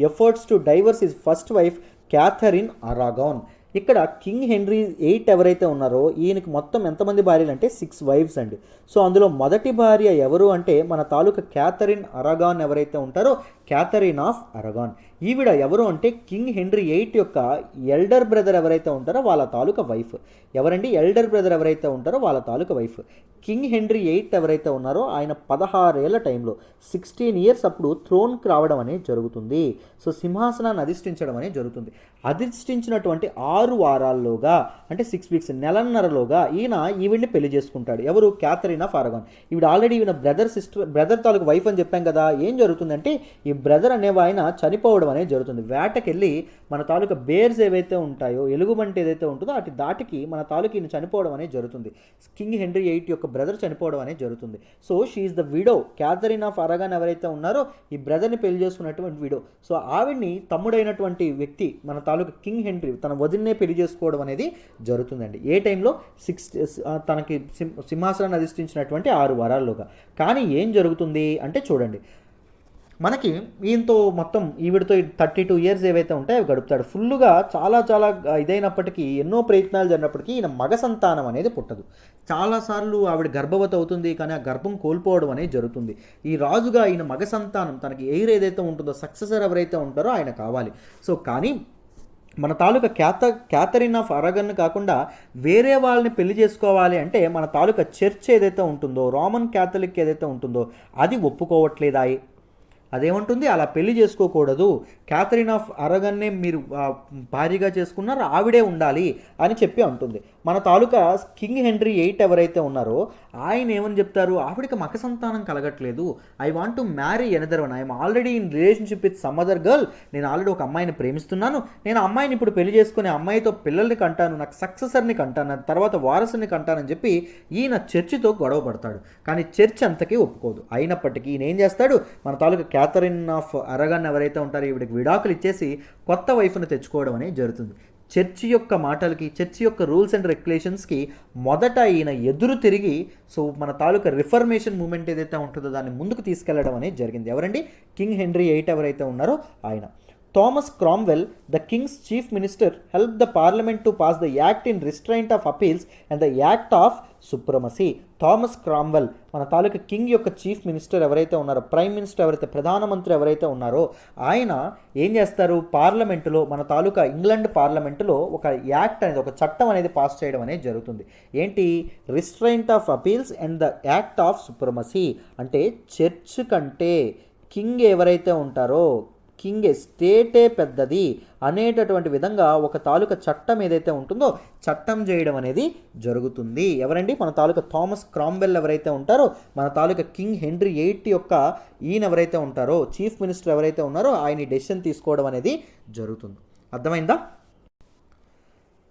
efforts to divorce his first wife Catherine Aragon. ఇక్కడ కింగ్ హెన్రీ VIII ఎవరైతే ఉన్నారో ఈయనకి మొత్తం ఎంతమంది భార్యలు అంటే 6 వైఫ్స్ అండి. సో అందులో మొదటి భార్య ఎవరు అంటే మన తాలూకా క్యాథరిన్ అరాగాన్ ఎవరైతే ఉంటారో, క్యాథరిన్ ఆఫ్ అరాగాన్. ఈవిడ ఎవరు అంటే కింగ్ హెన్రీ VIII యొక్క ఎల్డర్ బ్రదర్ ఎవరైతే ఉంటారో వాళ్ళ తాలూకా వైఫ్. ఎవరండి, ఎల్డర్ బ్రదర్ ఎవరైతే ఉంటారో వాళ్ళ తాలూకా వైఫ్. కింగ్ హెన్రీ VIII ఎవరైతే ఉన్నారో ఆయన 16 ఏళ్ల టైంలో 16 ఇయర్స్ అప్పుడు థ్రోన్కి రావడం అనేది జరుగుతుంది. సో సింహాసనాన్ని అధిష్ఠించడం అనేది జరుగుతుంది. అధిష్ఠించినటువంటి 6 వారాల్లోగా అంటే 6 వీక్స్, నెలన్నరలోగా ఈవిడ్ని పెళ్లి చేసుకుంటాడు. ఎవరు, క్యాథరిన్ ఆఫ్ అరాగాన్. ఈవిడ ఆల్రెడీ ఈవిడ బ్రదర్ తాలూకు వైఫ్ అని చెప్పాం కదా. ఏం జరుగుతుందంటే ఈ బ్రదర్ అనేవి ఆయన చనిపోవడం అనేది జరుగుతుంది. వేటకెళ్ళి మన తాలూకా బేర్స్ ఏవైతే ఉంటాయో, ఎలుగుబంటి ఏదైతే ఉంటుందో అటు దాటికి మన తాలూకు ఈయన చనిపోవడం అనేది జరుగుతుంది. కింగ్ హెన్రీ VIII యొక్క బ్రదర్ చనిపోవడం అనేది జరుగుతుంది. So she is the widow. Catherine of Aragon ఎవరైతే ఉన్నారో ఈ బ్రదర్ని పెళ్లి చేసుకున్నటువంటి విడో. సో ఆవిడ్ని తమ్ముడైనటువంటి వ్యక్తి మన తాలూకా కింగ్ హెన్రీ తన వదిన్నే పెళ్లి చేసుకోవడం అనేది జరుగుతుందండి. ఏ టైంలో తనకి సింహాసనాన్ని అధిష్ఠించినటువంటి 6 వారాల్లోగా. కానీ ఏం జరుగుతుంది అంటే చూడండి, మనకి ఈయనతో మొత్తం ఈవిడతో 32 ఇయర్స్ ఏవైతే ఉంటాయో అవి గడుపుతాడు. ఫుల్గా చాలా ఇదైనప్పటికీ, ఎన్నో ప్రయత్నాలు జరిగినప్పటికీ ఈయన మగ సంతానం అనేది పుట్టదు. చాలాసార్లు ఆవిడ గర్భవతి అవుతుంది, కానీ ఆ గర్భం కోల్పోవడం అనేది జరుగుతుంది. ఈ రాజుగా ఈయన మగ సంతానం, తనకి ఎయిర్ ఏదైతే ఉంటుందో, సక్సెసర్ ఎవరైతే ఉంటారో ఆయన కావాలి. సో కానీ మన తాలూకా క్యాథరిన్ ఆఫ్ అరాగాన్ కాకుండా వేరే వాళ్ళని పెళ్లి చేసుకోవాలి అంటే మన తాలూకా చర్చ్ ఏదైతే ఉంటుందో, రోమన్ క్యాథలిక్ ఏదైతే ఉంటుందో అది ఒప్పుకోవట్లేదా. అదేమంటుంది, అలా పెళ్లి చేసుకోకూడదు, క్యాథరిన్ ఆఫ్ అరాగాన్నే మీరు భార్యగా చేసుకున్నారు, ఆవిడే ఉండాలి అని చెప్పి అంటుంది. మన తాలూకా కింగ్ హెన్రీ VIII ఎవరైతే ఉన్నారో ఆయన ఏమని చెప్తారు, ఆవిడకి మగ సంతానం కలగట్లేదు, I want to marry another one, I'm already in relationship with some other girl, నేను ఆల్రెడీ ఒక అమ్మాయిని ప్రేమిస్తున్నాను, నేను అమ్మాయిని ఇప్పుడు పెళ్లి చేసుకుని అమ్మాయితో పిల్లల్ని కంటాను, నాకు సక్సెసర్ని కంటాను, తర్వాత వారసుని కంటానని చెప్పి ఈయన చర్చితో గొడవ పడతాడు. కానీ చర్చ్ అంతకీ ఒప్పుకోదు. అయినప్పటికీ ఈయన ఏం చేస్తాడు, మన తాలూకా క్యాథరిన్ ఆఫ్ అరాగాన్ ఎవరైతే ఉంటారో ఈవిడికి విడాకులు ఇచ్చేసి కొత్త వైఫ్ను తెచ్చుకోవడం అనేది జరుగుతుంది. చర్చి యొక్క మాటలకి, చర్చి యొక్క రూల్స్ అండ్ రెగ్యులేషన్స్కి మొదట ఈయన ఎదురు తిరిగి సో మన తాలూకా రిఫర్మేషన్ మూమెంట్ ఏదైతే ఉంటుందో దాన్ని ముందుకు తీసుకెళ్లడం అనేది జరిగింది. ఎవరండి? కింగ్ హెన్రీ VIII ఎవరైతే ఉన్నారో ఆయన. Thomas Cromwell, the Kings chief minister, help the parliament to pass the act in restraint of appeals and the act of supremacy. Thomas Cromwell మన తాలూకా కింగ్ యొక్క చీఫ్ మినిస్టర్ ఎవరైతే ఉన్నారో, ప్రైమ్ మినిస్టర్ ఎవరైతే, ప్రధానమంత్రి ఎవరైతే ఉన్నారో ఆయన ఏం చేస్తారు? పార్లమెంటులో, మన తాలూకా ఇంగ్లాండ్ పార్లమెంటులో ఒక యాక్ట్ అనేది, ఒక చట్టం అనేది పాస్ చేయడం అనేది జరుగుతుంది. ఏంటి? Restraint of appeals and the act of supremacy. అంటే చర్చ్ కంటే కింగ్ ఎవరైతే ఉంటారో, కింగే, స్టేటే పెద్దది అనేటటువంటి విధంగా ఒక తాలూకా చట్టం ఏదైతే ఉంటుందో చట్టం చేయడం అనేది జరుగుతుంది. ఎవరండి? మన తాలూకా థామస్ క్రామ్వెల్ ఎవరైతే ఉంటారో, మన తాలూకా కింగ్ హెన్రీ VIII యొక్క ఈయన ఎవరైతే ఉంటారో, చీఫ్ మినిస్టర్ ఎవరైతే ఉన్నారో ఆయన డెసిషన్ తీసుకోవడం అనేది జరుగుతుంది. అర్థమైందా?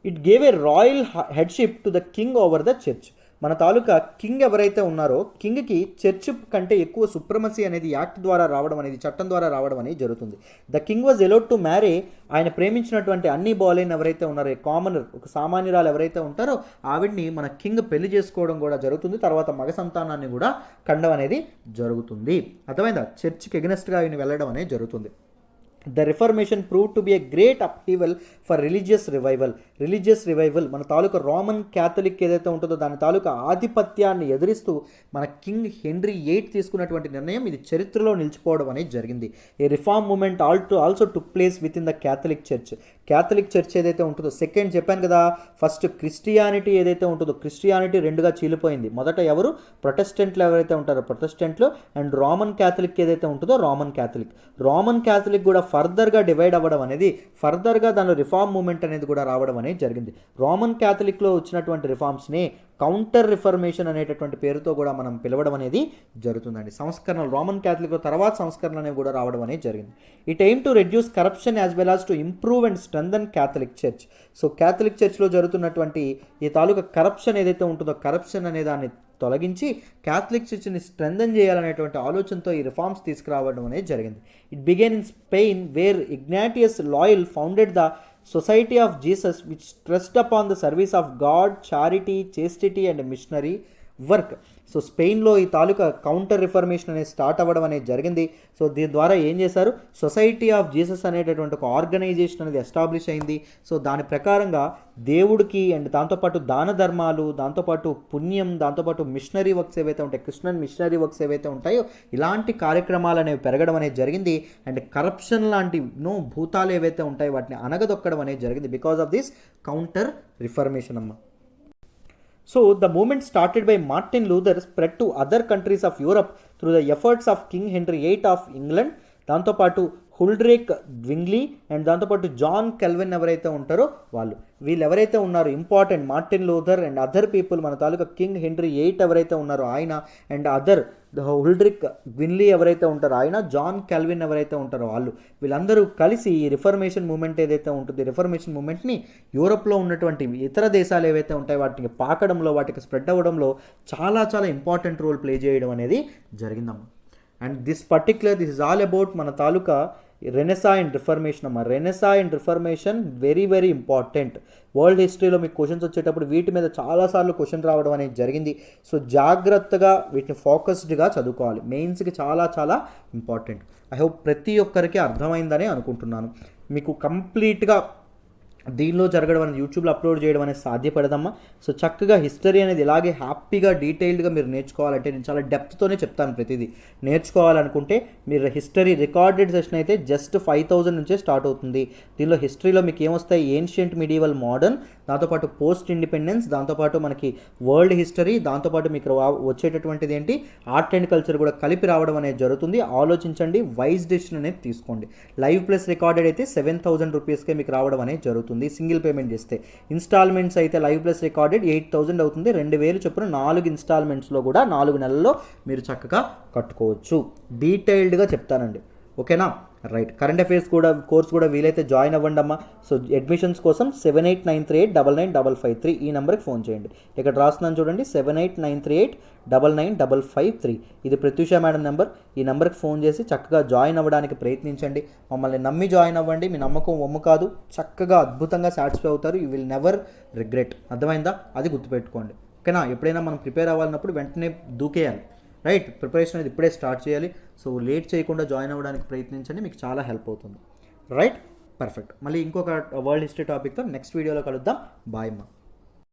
It gave a royal headship to the king over the church. మన తాలూకా కింగ్ ఎవరైతే ఉన్నారో కింగ్కి చర్చ్ కంటే ఎక్కువ సుప్రమసీ అనేది యాక్ట్ ద్వారా రావడం అనేది, చట్టం ద్వారా రావడం అనేది జరుగుతుంది. The king was allowed to marry. ఆయన ప్రేమించినటువంటి అన్ని బాలైన్ ఎవరైతే ఉన్నారో, కామనర్, ఒక సామాన్యురాలు ఎవరైతే ఉంటారో ఆవిడ్ని మన కింగ్ పెళ్లి చేసుకోవడం కూడా జరుగుతుంది. తర్వాత మగ సంతానాన్ని కూడా కండం అనేది జరుగుతుంది. అర్థమైందా? చర్చ్కి ఎగనెస్ట్గా ఆయన వెళ్ళడం అనేది జరుగుతుంది. The reformation prove to be a great upheaval for religious revival. మన తాలూకా రోమన్ క్యాథలిక్ ఏదైతే ఉంటుందో దాని తాలూకా ఆధిపత్యాన్ని ఎదిరిస్తూ మన కింగ్ హెన్రీ VIII తీసుకున్నటువంటి నిర్ణయం ఇది చరిత్రలో నిలిచిపోవడం అనేది జరిగింది. A reform movement also took place within the Catholic church ఏదైతే ఉంటుందో, సెకండ్ చెప్పాను కదా, ఫస్ట్ క్రిస్టియానిటీ ఏదైతే ఉంటుందో, క్రిస్టియానిటీ రెండుగా చీలిపోయింది. మొదట ఎవరు? ప్రొటెస్టెంట్లు ఎవరైతే ఉంటారో ప్రొటెస్టెంట్లు, అండ్ రోమన్ క్యాథలిక్ ఏదైతే ఉంటుందో రోమన్ క్యాథలిక్ కూడా ఫర్దర్గా డివైడ్ అవ్వడం అనేది, ఫర్దర్గా దానిలో రిఫార్మ్ మూమెంట్ అనేది కూడా రావడం అనేది జరిగింది. రోమన్ క్యాథలిక్లో వచ్చినటువంటి రిఫార్మ్స్ని కౌంటర్ రిఫర్మేషన్ అనేటటువంటి పేరుతో కూడా మనం పిలవడం అనేది జరుగుతుందండి. సంస్కరణలు రోమన్ క్యాథలిక్లో తర్వాత సంస్కరణలు అనేవి కూడా రావడం అనేది జరిగింది. It aim to reduce corruption as well as to improve and strengthen Catholic church. So Catholic చర్చ్లో జరుగుతున్నటువంటి ఈ తాలూకా కరప్షన్ ఏదైతే ఉంటుందో, కరప్షన్ అనే దాన్ని తొలగించి క్యాథలిక్ చర్చ్ని స్ట్రెంథన్ చేయాలనేటువంటి ఆలోచనతో ఈ రిఫార్మ్స్ తీసుకురావడం అనేది జరిగింది. It began in Spain where Ignatius Loyola founded the Society of Jesus, which stressed upon the service of God, charity, chastity and missionary work. So స్పెయిన్లో ఈ తాలూకా కౌంటర్ రిఫర్మేషన్ అనేది స్టార్ట్ అవ్వడం అనేది జరిగింది. సో దీని ద్వారా ఏం చేశారు? సొసైటీ ఆఫ్ జీసస్ అనేటటువంటి ఒక ఆర్గనైజేషన్ అనేది ఎస్టాబ్లిష్ అయింది. సో దాని ప్రకారంగా దేవుడికి అండ్ దాంతోపాటు దాన ధర్మాలు, దాంతోపాటు పుణ్యం, దాంతోపాటు మిషనరీ వర్క్స్ ఏవైతే ఉంటాయి, క్రిస్టియన్ మిషనరీ వర్క్స్ ఏవైతే ఉంటాయో ఇలాంటి కార్యక్రమాలు అనేవి పెరగడం అనేది జరిగింది. అండ్ కరప్షన్ లాంటి భూతాలు ఏవైతే ఉంటాయో వాటిని అనగదొక్కడం అనేది జరిగింది because of this counter reformation అమ్మ. So the movement started by Martin Luther spread to other countries of Europe through the efforts of King Henry VIII of England, దాంతోపాటు హుల్డ్రేక్ ద్వింగ్లీ అండ్ దాంతోపాటు జాన్ కెల్విన్ ఎవరైతే ఉంటారో వాళ్ళు, వీళ్ళు ఎవరైతే ఉన్నారో important, Martin Luther and other people, మన తాలూకా king Henry VIII ఎవరైతే ఉన్నారో ఆయన, అండ్ అదర్ హుల్డ్రిక్ గ్విన్లీ ఎవరైతే ఉంటారో ఆయన, జాన్ కెల్విన్ ఎవరైతే ఉంటారో వాళ్ళు, వీళ్ళందరూ కలిసి ఈ రిఫర్మేషన్ మూమెంట్ ఏదైతే ఉంటుంది, రిఫర్మేషన్ మూమెంట్ని యూరోప్లో ఉన్నటువంటి ఇతర దేశాలు ఏవైతే ఉంటాయో వాటికి పాకడంలో, వాటికి స్ప్రెడ్ అవ్వడంలో చాలా చాలా ఇంపార్టెంట్ రోల్ ప్లే చేయడం అనేది జరిగిందమ్మా. And this is all about మన తాలూకా రెనెసా అండ్ రిఫర్మేషన్ అమ్మ. Renaissance and reformation very very important. World హిస్టరీలో మీకు క్వశ్చన్స్ వచ్చేటప్పుడు వీటి మీద చాలాసార్లు క్వశ్చన్ రావడం అనేది జరిగింది. సో జాగ్రత్తగా వీటిని ఫోకస్డ్గా చదువుకోవాలి, మెయిన్స్కి చాలా చాలా ఇంపార్టెంట్. ఐ హోప్ ప్రతి ఒక్కరికి అర్థమైందని అనుకుంటున్నాను. మీకు కంప్లీట్గా దీనిలో జరగడం అనేది యూట్యూబ్లో అప్లోడ్ చేయడం అనేది సాధ్యపడదమ్మా. సో చక్కగా హిస్టరీ అనేది ఇలాగే హ్యాపీగా డీటెయిల్డ్గా మీరు నేర్చుకోవాలంటే నేను చాలా డెప్త్తోనే చెప్తాను. ప్రతిదీ నేర్చుకోవాలనుకుంటే మీరు హిస్టరీ రికార్డెడ్ సెషన్ అయితే జస్ట్ 5000 నుంచే స్టార్ట్ అవుతుంది. దీనిలో హిస్టరీలో మీకు ఏమొస్తాయి? ఏన్షియంట్, మిడివల్, మోడర్న్, దాంతోపాటు పోస్ట్ ఇండిపెండెన్స్, దాంతోపాటు మనకి వరల్డ్ హిస్టరీ, దాంతోపాటు మీకు వచ్చేటటువంటిది ఏంటి ఆర్ట్ అండ్ కల్చర్ కూడా కలిపి రావడం అనేది జరుగుతుంది. ఆలోచించండి, వైజ్ డెసిషన్ అనేది తీసుకోండి. లైవ్ ప్లస్ రికార్డెడ్ అయితే 7000 రూపీస్కే మీకు రావడం అనేది జరుగుతుంది సింగిల్ పేమెంట్ చేస్తే. ఇన్స్టాల్మెంట్స్ అయితే లైవ్ ప్లస్ రికార్డెడ్ 8000 అవుతుంది. 2000 చొప్పున 4 ఇన్స్టాల్మెంట్స్లో కూడా 4 నెలల్లో మీరు చక్కగా కట్టుకోవచ్చు. డీటెయిల్డ్గా చెప్తానండి, ఓకేనా? రైట్. కరెంట్ అఫైర్స్ కూడా కోర్స్ కూడా వీలైతే జాయిన్ అవ్వండి అమ్మా. సో అడ్మిషన్స్ కోసం 7893899553 ఈ నెంబర్కి ఫోన్ చేయండి. ఇక్కడ రాస్తున్నాను చూడండి, 7893899553. ఇది ప్రత్యూష మేడం నెంబర్. ఈ నెంబర్కి ఫోన్ చేసి చక్కగా జాయిన్ అవ్వడానికి ప్రయత్నించండి. మమ్మల్ని నమ్మి జాయిన్ అవ్వండి. మీ నమ్మకం ఒమ్ము కాదు. చక్కగా అద్భుతంగా సాటిస్ఫై అవుతారు. You will never regret. అర్థమైందా? అది గుర్తుపెట్టుకోండి. ఓకేనా? ఎప్పుడైనా మనం ప్రిపేర్ అవ్వాలన్నప్పుడు వెంటనే దూకేయాలి. రైట్. ప్రిపరేషన్ అనేది ఇప్పుడే స్టార్ట్ చేయాలి. సో లేట్ చేయకుండా జాయిన్ అవ్వడానికి ప్రయత్నించండి, మీకు చాలా హెల్ప్ అవుతుంది. రైట్. పర్ఫెక్ట్. మళ్ళీ ఇంకొక వరల్డ్ హిస్టరీ టాపిక్తో నెక్స్ట్ వీడియోలో కలుద్దాం. బాయ్ అమ్మా.